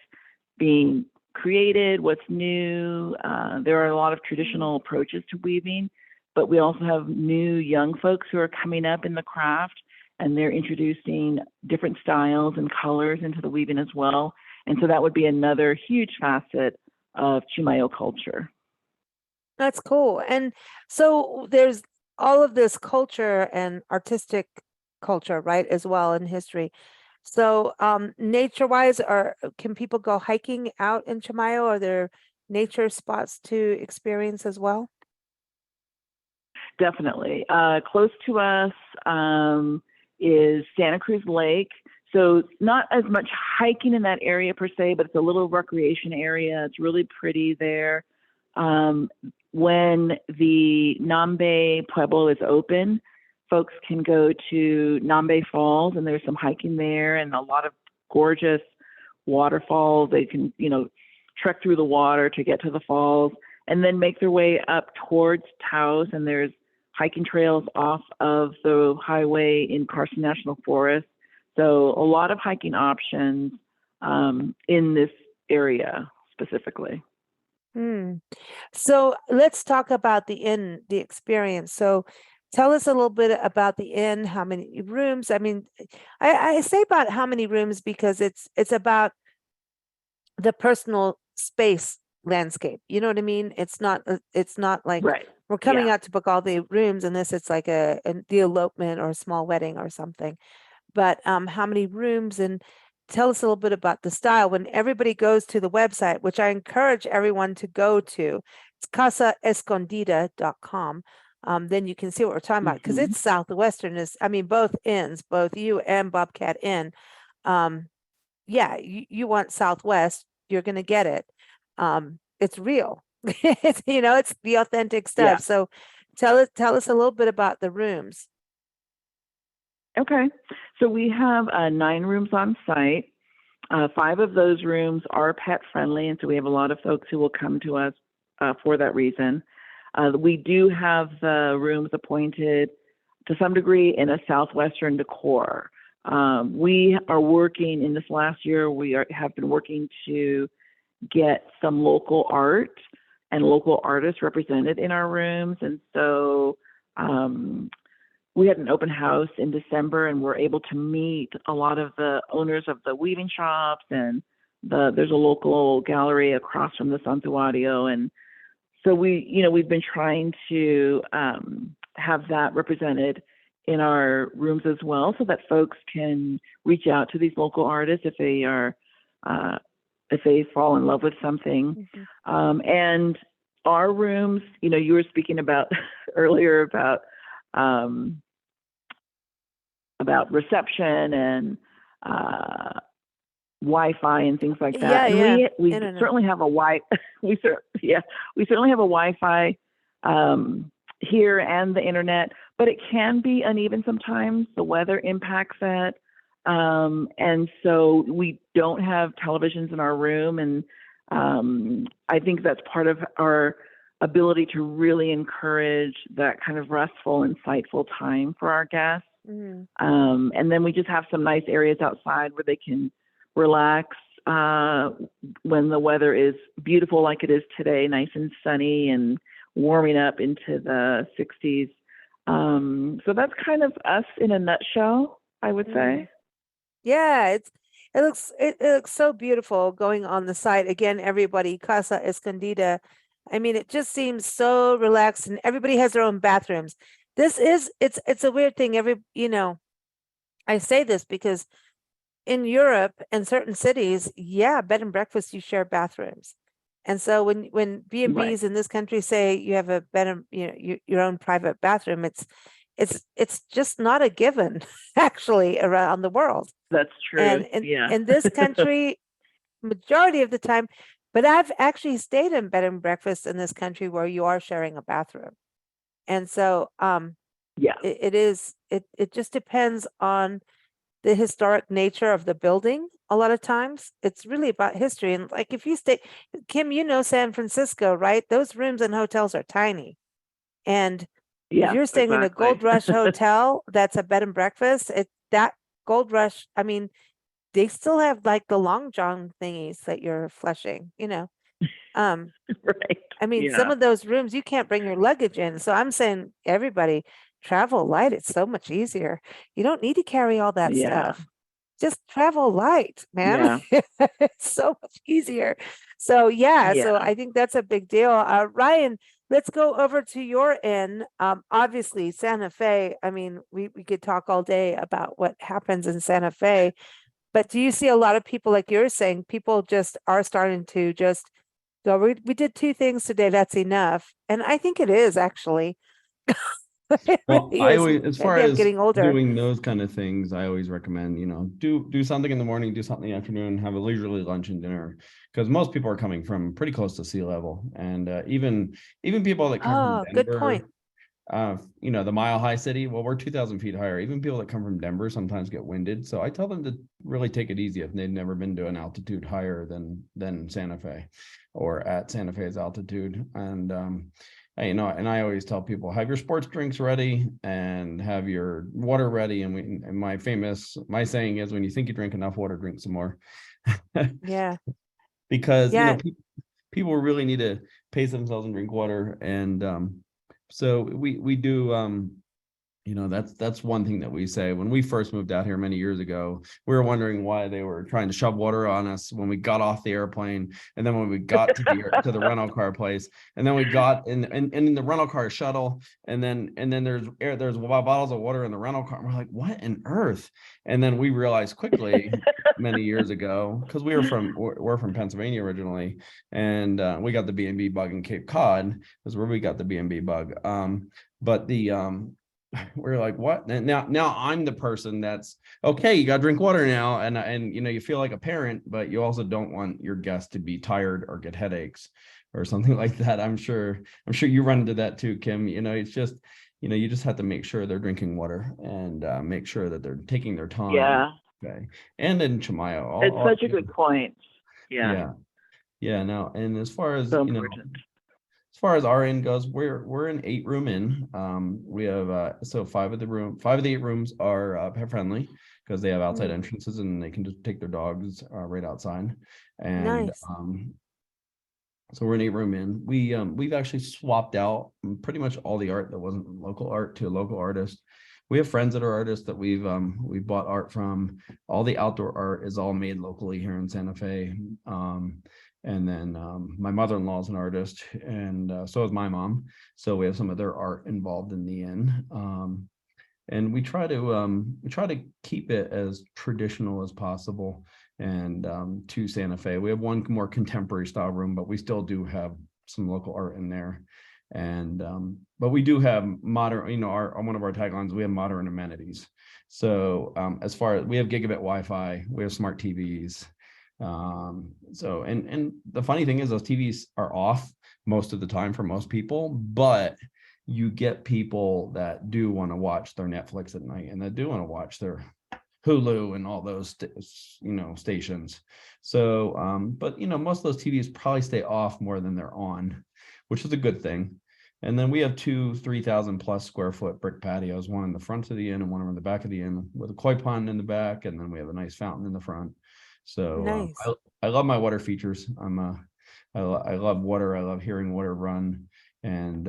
being created, what's new. There are a lot of traditional approaches to weaving, but we also have new young folks who are coming up in the craft. and they're introducing different styles and colors into the weaving as well. And so that would be another huge facet of Chimayo culture. That's cool. And so there's all of this culture and artistic culture, right, as well in history. So nature-wise, can people go hiking out in Chimayo? Are there nature spots to experience as well? Definitely. Close to us is Santa Cruz Lake. So not as much hiking in that area per se, but it's a little recreation area. It's really pretty there. When the Nambe Pueblo is open, folks can go to Nambe Falls, and there's some hiking there and a lot of gorgeous waterfalls. They can, trek through the water to get to the falls and then make their way up towards Taos. And there's hiking trails off of the highway in Carson National Forest. So a lot of hiking options in this area specifically. So let's talk about the inn, the experience. So tell us a little bit about the inn, how many rooms. I mean, I say about how many rooms because it's about the personal space landscape. You know what I mean? It's not like Right. we're coming out to book all the rooms unless it's like the elopement or a small wedding or something. But how many rooms, and tell us a little bit about the style. When everybody goes to the website, which I encourage everyone to go to, it's casaescondida.com. Then you can see what we're talking about because it's Southwestern. Both inns, both you and Bobcat Inn. You want Southwest, you're going to get it. It's real. It's the authentic stuff. Yeah. So tell us a little bit about the rooms. Okay. So we have 9 rooms on site. 5 of those rooms are pet friendly, and so we have a lot of folks who will come to us for that reason. We do have the rooms appointed to some degree in a Southwestern decor. We are working in this last year, have been working to get some local art and local artists represented in our rooms. And so we had an open house in December, and we're able to meet a lot of the owners of the weaving shops, and there's a local gallery across from the Santuario. And so we've been trying to have that represented in our rooms as well, so that folks can reach out to these local artists if they fall in love with something. And our rooms, you were speaking about earlier about reception and Wi-Fi and things like that. And we certainly have we certainly have a Wi-Fi here and the internet, but it can be uneven sometimes. The weather impacts that. And so we don't have televisions in our room. And I think that's part of our ability to really encourage that kind of restful, insightful time for our guests. And then we just have some nice areas outside where they can relax when the weather is beautiful like it is today, nice and sunny and warming up into the 60s. So that's kind of us in a nutshell, I would say. Yeah, it looks so beautiful going on the site. Again, everybody, Casa Escondida. It just seems so relaxed, and everybody has their own bathrooms. It's a weird thing. I say this because in Europe and certain cities, bed and breakfast, you share bathrooms. And so when B&Bs in this country say you have a bed, your own private bathroom, it's just not a given actually around the world. That's true. And in this country, majority of the time, but I've actually stayed in bed and breakfast in this country where you are sharing a bathroom. And so it just depends on the historic nature of the building. A lot of times it's really about history. And like if you stay, Kim, San Francisco, right? Those rooms in hotels are tiny. And if you're staying in a Gold Rush hotel, that's a bed and breakfast. That Gold Rush, they still have like the long john thingies that you're flushing, Right. Some of those rooms you can't bring your luggage in. So I'm saying everybody, travel light. It's so much easier. You don't need to carry all that Yeah. stuff. Just travel light, man. Yeah. It's so much easier. So yeah, so Yeah. I think that's a big deal. Ryan, let's go over to your end. Obviously Santa Fe, I mean, we could talk all day about what happens in Santa Fe, but do you see a lot of people, like you're saying, people just are starting to just go, we did 2 things today, that's enough. And I think it is actually. It Well, really I is. always, as far Maybe I'm as getting older. doing those kind of things, I always recommend, do something in the morning, do something in the afternoon, have a leisurely lunch and dinner, because most people are coming from pretty close to sea level, and even people that come from Oh, good Denver, point. the Mile High City. Well, we're 2,000 feet higher. Even people that come from Denver sometimes get winded. So I tell them to really take it easy if they've never been to an altitude higher than Santa Fe, or at Santa Fe's altitude. And and I always tell people, have your sports drinks ready and have your water ready. And my saying is, when you think you drink enough water, drink some more. Yeah. Because Yeah. people really need to pace themselves and drink water. And so we do, that's one thing that we say. When we first moved out here many years ago, we were wondering why they were trying to shove water on us when we got off the airplane, and then when we got to the rental car place, and then we got in the rental car shuttle, and then there's bottles of water in the rental car. And we're like, what on earth? And then we realized quickly many years ago, because we're from Pennsylvania originally, and we got the B&B bug in Cape Cod. Is where we got the B&B bug. But we're like, what? And now I'm the person that's okay, you got to drink water now, and you feel like a parent, but you also don't want your guests to be tired or get headaches or something like that. I'm sure you run into that too, Kim. It's just, you just have to make sure they're drinking water, and make sure that they're taking their time. Yeah. Okay. And in Chimayo, It's such a good point. Yeah. Yeah. No, and as far as So important. as far as our end goes, we're an 8-room inn. We have so 5 of the 8 rooms are pet friendly, because they have outside entrances and they can just take their dogs right outside. And Nice. so we're an 8-room inn. We've actually swapped out pretty much all the art that wasn't local art to a local artist. We have friends that are artists that we've bought art from. All the outdoor art is all made locally here in Santa Fe. And then my mother-in-law is an artist, and so is my mom. So we have some of their art involved in the inn. And we try to keep it as traditional as possible. And to Santa Fe, we have one more contemporary style room, but we still do have some local art in there. And but we do have modern, one of our taglines, we have modern amenities. So as far as we have gigabit Wi-Fi, we have smart TVs. So and the funny thing is, those TVs are off most of the time for most people, but you get people that do want to watch their Netflix at night, and that do want to watch their Hulu and all those stations. So but most of those TVs probably stay off more than they're on, which is a good thing. And then we have 2 3,000 plus square foot brick patios, one in the front of the inn and one in the back of the inn, with a koi pond in the back, and then we have a nice fountain in the front. So Nice. I love my water features. I love water. I love hearing water run. And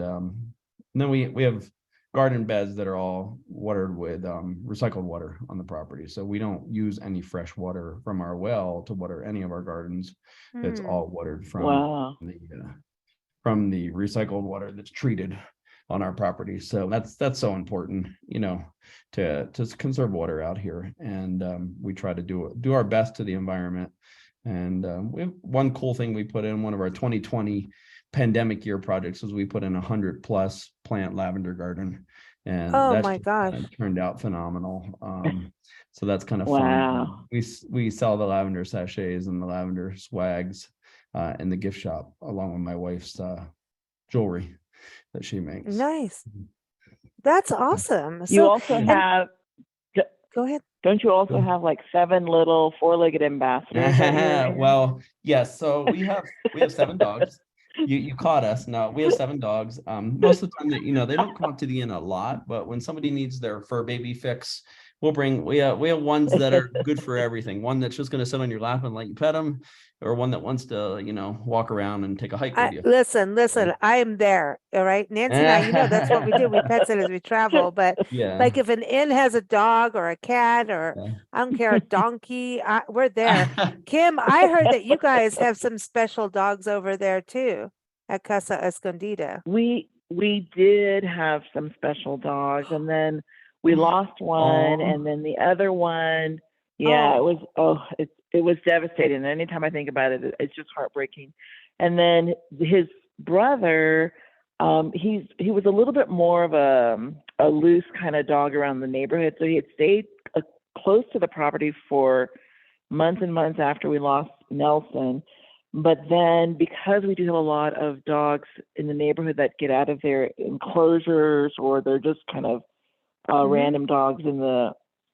then we have garden beds that are all watered with recycled water on the property. So we don't use any fresh water from our well to water any of our gardens. It's all watered Wow. from the recycled water that's treated on our property. So that's so important, to conserve water out here. And we try to do our best to the environment. And we have one cool thing we put in one of our 2020 pandemic year projects was we put in 100+ plant lavender garden, and Oh that's my gosh. turned out phenomenal. So that's kind of Wow. fun. We sell the lavender sachets and the lavender swags in the gift shop, along with my wife's jewelry that she makes. Nice. That's awesome. You also have, go ahead. don't you also have like 7 little 4-legged ambassadors? Well, yes. So we have 7 dogs. You caught us. No, we have 7 dogs. Most of the time, they don't come up to the inn a lot, but when somebody needs their fur baby fix, we have ones that are good for everything. One that's just going to sit on your lap and let you pet them, or one that wants to, walk around and take a hike with you. Listen, I am there. All right. Nancy and I, that's what we do. We pet sit as we travel. But Yeah. like if an inn has a dog or a cat or Yeah. I don't care, a donkey, we're there. Kim, I heard that you guys have some special dogs over there too at Casa Escondida. We did have some special dogs, and then we lost one, and then the other one, it was devastating. Anytime I think about it, it's just heartbreaking. And then his brother, he was a little bit more of a loose kind of dog around the neighborhood, so he had stayed close to the property for months and months after we lost Nelson. But then, because we do have a lot of dogs in the neighborhood that get out of their enclosures, or they're just kind of random dogs in the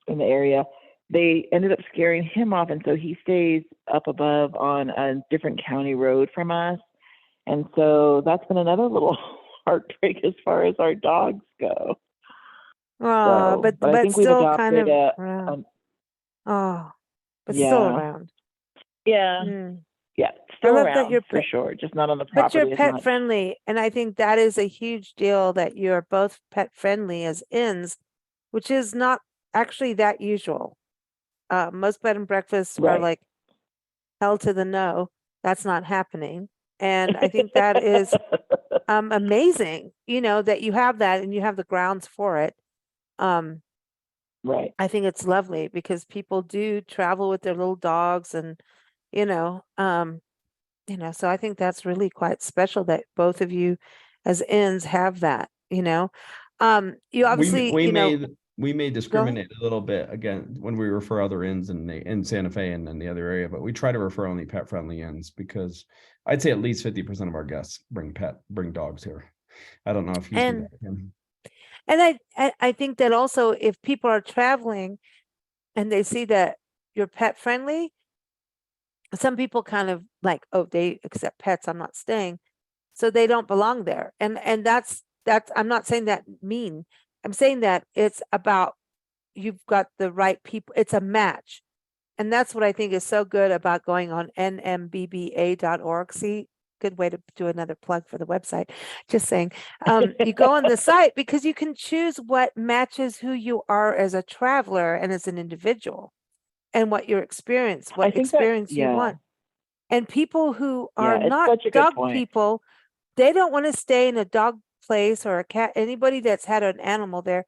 area, they ended up scaring him off, and so he stays up above on a different county road from us. And so that's been another little heartbreak as far as our dogs go. Oh, but I think we've still adopted kind of but yeah. still around. Yeah. Mm. Yeah, I still love that around you're for sure, just not on the property. But you're as pet much. friendly, and I think that is a huge deal that you're both pet friendly as inns, which is not actually that usual. Most bed and breakfasts are Right. like hell to the no. That's not happening. And I think that is amazing, that you have that and you have the grounds for it. Right. I think it's lovely because people do travel with their little dogs and, so I think that's really quite special that both of you as inns have that, you obviously, we may discriminate a little bit again when we refer other inns in Santa Fe and in the other area, but we try to refer only pet friendly inns because I'd say at least 50% of our guests bring dogs here. I don't know if you see that, Kim. And I think that also if people are traveling and they see that you're pet friendly, some people kind of like, oh, they accept pets, I'm not staying. So they don't belong there. And that's I'm not saying that mean. I'm saying that it's about you've got the right people. It's a match. And that's what I think is so good about going on nmbba.org. See, good way to do another plug for the website. Just saying, you go on the site because you can choose what matches who you are as a traveler and as an individual and what your experience, what experience you want. And people who are not dog people, they don't want to stay in a dog place or a cat, anybody that's had an animal there.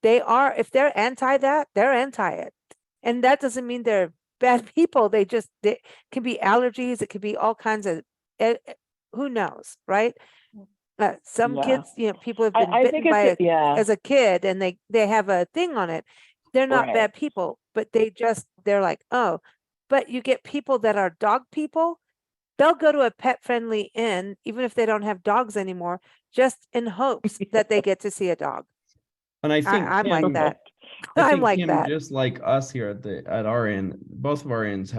If they're anti that, they're anti it. And that doesn't mean they're bad people. They can be allergies. It could be all kinds of, who knows, right? Some kids, people have been bitten by as a kid and they have a thing on it. They're not bad people, but they're like, oh, but you get people that are dog people. They'll go to a pet friendly inn, even if they don't have dogs anymore, just in hopes that they get to see a dog. And I think I'm like that. I'm like that. Just like us here at our inn, both of our inns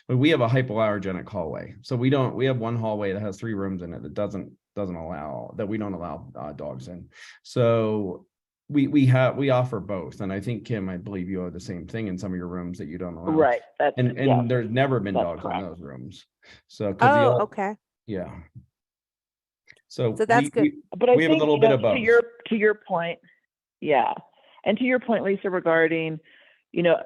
we have a hypoallergenic hallway. So we have one hallway that has 3 rooms in it that we don't allow dogs in. So we offer both. And I think, Kim, I believe you have the same thing in some of your rooms that you don't allow. Right. And there's never been dogs in those rooms. So okay. Yeah. So that's good. But I think, have a little bit of both. To your point, yeah. And to your point, Lisa, regarding,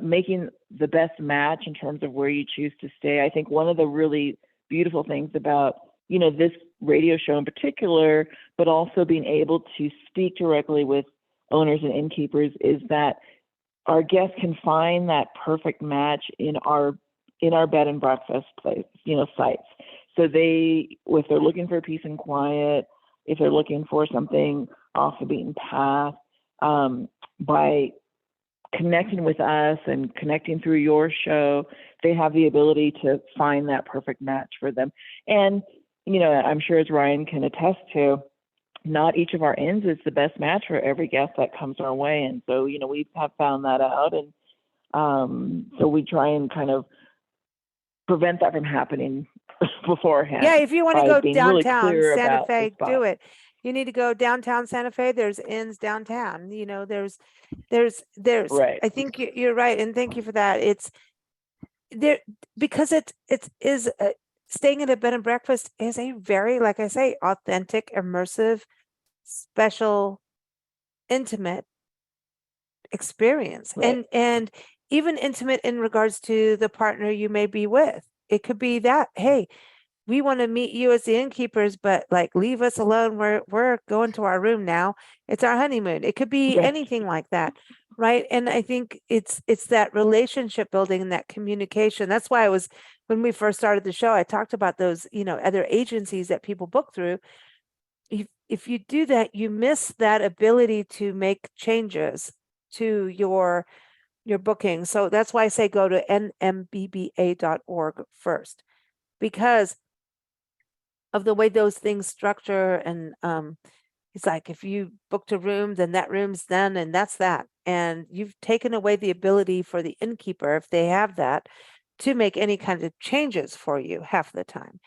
making the best match in terms of where you choose to stay, I think one of the really beautiful things about, this radio show in particular, but also being able to speak directly with owners and innkeepers is that our guests can find that perfect match in our bed and breakfast place, sites. So if they're looking for peace and quiet, if they're looking for something off the beaten path, by connecting with us and connecting through your show, they have the ability to find that perfect match for them. And, I'm sure as Ryan can attest to, not each of our inns is the best match for every guest that comes our way. And so, we have found that out. And so we try and kind of prevent that from happening beforehand. Yeah, if you want to go downtown really Santa Fe, do it. You need to go downtown Santa Fe, there's inns downtown, you know, there's, Right. I think you're right. And thank you for that. It's there because it is staying at a bed and breakfast is a very, like I say, authentic, immersive, special, intimate experience. Right. And even intimate in regards to the partner you may be with. It could be that, hey, we want to meet you as the innkeepers, but like leave us alone. We're going to our room now. It's our honeymoon. It could be Right. anything like that, right? And I think it's that relationship building and that communication. That's why I was, when we first started the show, I talked about those, you know, other agencies that people book through. If you do that, you miss that ability to make changes to your booking. So that's why I say go to nmbba.org first, because of the way those things structure. And it's like, if you booked a room, then that room's done and that's that. And you've taken away the ability for the innkeeper, if they have that, to make any kind of changes for you half the time.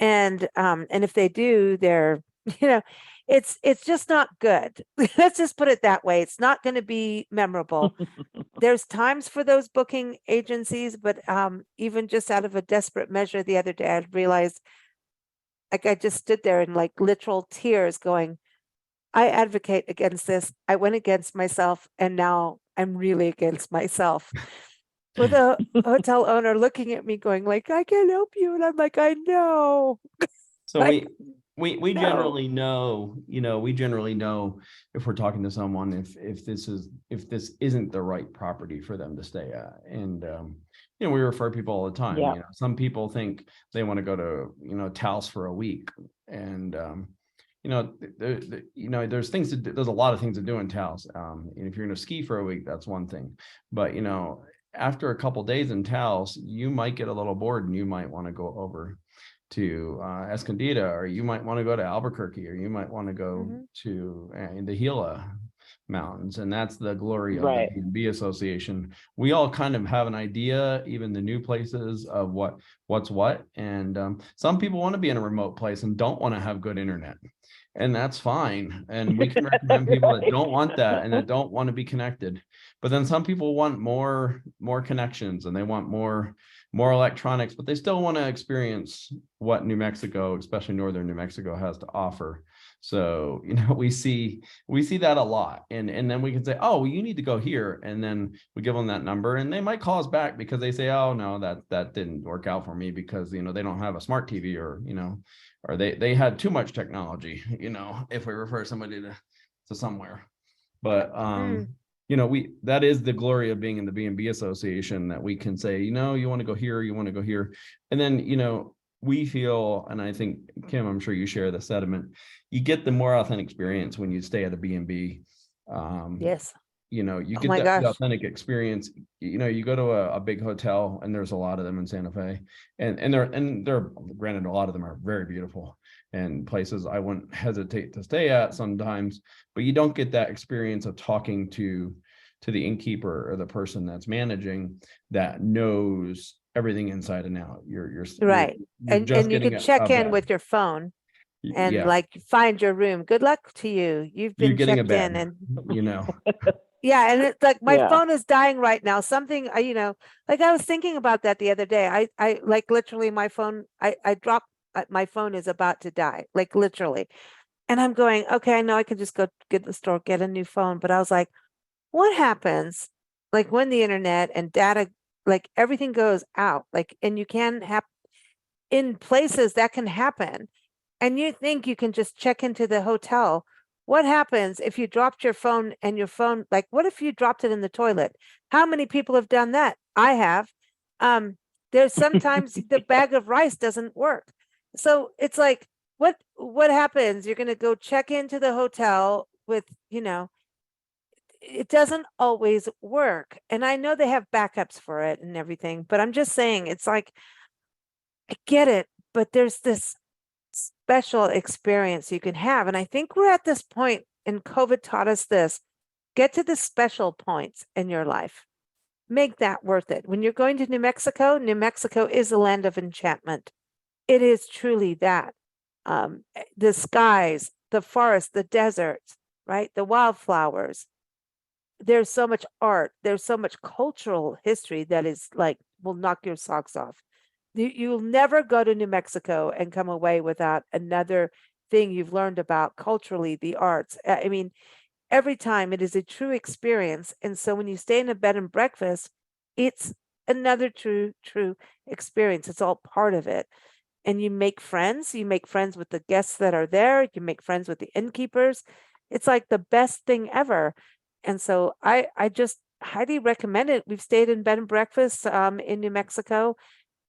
And if they do, they're, you know, it's just not good. Let's just put it that way. It's not going to be memorable. There's times for those booking agencies, but even just out of a desperate measure, the other day I realized, like, I just stood there in like literal tears going, I advocate against this. I went against myself and now I'm really against myself. With a hotel owner looking at me going like, I can't help you. And I'm like, I know. So Like, we no. generally know, we generally know if we're talking to someone, if this isn't the right property for them to stay at. And we refer people all the time. Yeah. Some people think they want to go to, Taos for a week. And there's things to do, there's a lot of things to do in Taos. If you're going to ski for a week, that's one thing. But after a couple days in Taos, you might get a little bored and you might want to go over to Escondido, or you might want to go to Albuquerque, or you might want to go to the Gila Mountains. And that's the glory of Right. the B&B Association. We all kind of have an idea, even the new places, of what's what. And some people want to be in a remote place and don't want to have good internet. And that's fine. And we can recommend people that don't want that and that don't want to be connected. But then some people want more connections, and they want more electronics, but they still want to experience what New Mexico, especially Northern New Mexico, has to offer. So, we see that a lot. And then we can say, oh, well, you need to go here. And then we give them that number, and they might call us back because they say, oh, no, that didn't work out for me because, they don't have a smart TV, or, or they had too much technology, if we refer somebody to somewhere. But, that is the glory of being in the B&B Association, that we can say, you want to go here, you want to go here. And then, we feel, and I think, Kim, I'm sure you share the sentiment, you get the more authentic experience when you stay at a B&B. Yes. You Oh get my that gosh. authentic experience. You go to a big hotel, and there's a lot of them in Santa Fe, and they're granted, a lot of them are very beautiful and places I wouldn't hesitate to stay at sometimes, but you don't get that experience of talking to the innkeeper or the person that's managing, that knows everything inside and out. You're Right. you're And just you getting could a check in bed. with your phone and Yeah, like find your room. Good luck to you. You've you're been getting a checked in. bed, And yeah, and it's like my Yeah. phone is dying right now. Something, like I was thinking about that the other day. I like literally my phone, I dropped, my phone is about to die, like literally. And I'm going, okay, I know I could just go get the store, get a new phone. But I was like, what happens like when the internet and data, like everything goes out, like, and you can have in places that can happen. And you think you can just check into the hotel. What happens if you dropped your phone and your phone, like, what if you dropped it in the toilet? How many people have done that? I have. There's sometimes the bag of rice doesn't work. So it's like, what happens? You're going to go check into the hotel with, it doesn't always work. And I know they have backups for it and everything, but I'm just saying, it's like, I get it, but there's this special experience you can have. And I think we're at this point, and COVID taught us this: get to the special points in your life, make that worth it. When you're going to New Mexico is a land of enchantment. It is truly that. The skies, the forest, the deserts, right? The wildflowers. There's so much art. There's so much cultural history that is like, will knock your socks off. You'll never go to New Mexico and come away without another thing you've learned about culturally, the arts. I mean, every time it is a true experience. And so when you stay in a bed and breakfast, it's another true experience. It's all part of it. And you make friends. You make friends with the guests that are there. You make friends with the innkeepers. It's like the best thing ever. And so I just highly recommend it. We've stayed in bed and breakfast in New Mexico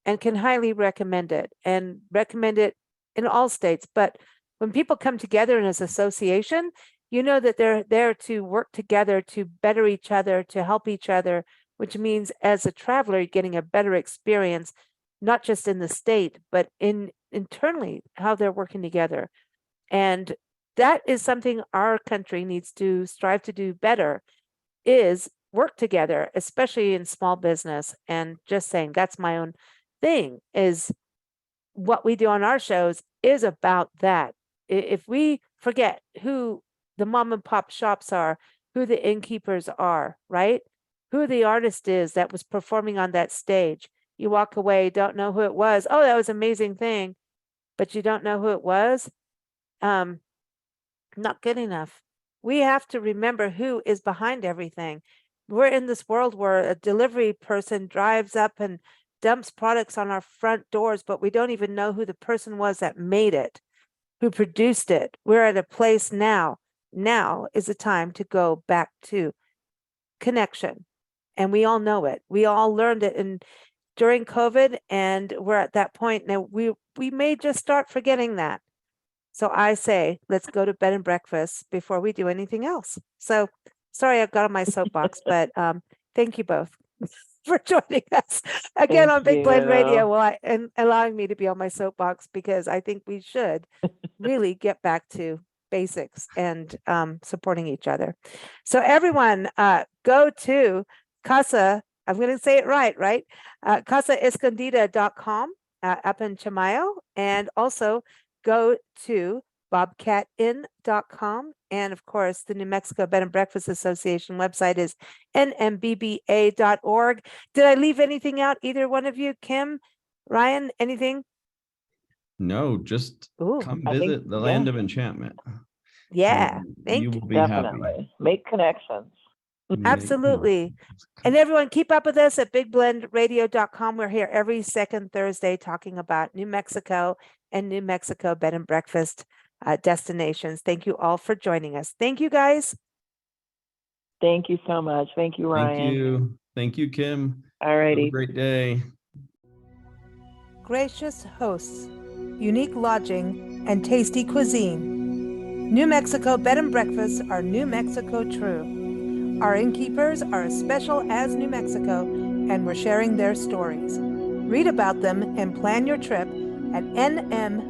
and can highly recommend it, and recommend it in all states. But when people come together in this association, you know that they're there to work together to better each other, to help each other, which means as a traveler, you're getting a better experience, not just in the state, but internally, how they're working together. And that is something our country needs to strive to do better, is work together, especially in small business. And just saying, that's my own thing, is what we do on our shows is about that. If we forget who the mom and pop shops are, who the innkeepers are, right? Who the artist is that was performing on that stage. You walk away, don't know who it was. Oh, that was an amazing thing, but you don't know who it was. Not good enough. We have to remember who is behind everything. We're in this world where a delivery person drives up and dumps products on our front doors, but we don't even know who the person was that made it, who produced it. We're at a place now. Now is the time to go back to connection. And we all know it. We all learned it during COVID, and we're at that point now. We may just start forgetting that. So I say, let's go to bed and breakfast before we do anything else. So sorry, I've got on my soapbox, but thank you both for joining us again Thank on Big Blend Radio. you. And allowing me to be on my soapbox, because I think we should really get back to basics and supporting each other. So everyone, go to Casa. I'm going to say it right? CasaEscondida.com up in Chimayo, and also go to bobcatin.com. And of course, the New Mexico Bed and Breakfast Association website is nmbba.org. Did I leave anything out? Either one of you, Kim, Ryan, anything? No, just Ooh, come I think- visit the land of enchantment. yeah, You will be happy. Definitely. Make connections. absolutely. And everyone, keep up with us at bigblendradio.com. We're here every second Thursday talking about New Mexico and New Mexico bed and breakfast destinations. Thank you all for joining us. Thank you, guys. Thank you so much. Thank you, Ryan. Thank you. Thank you, Kim. Have a Alrighty. great day. Gracious hosts, unique lodging, and tasty cuisine. New Mexico bed and breakfasts are New Mexico true. Our innkeepers are as special as New Mexico, and we're sharing their stories. Read about them and plan your trip at nmbba.org.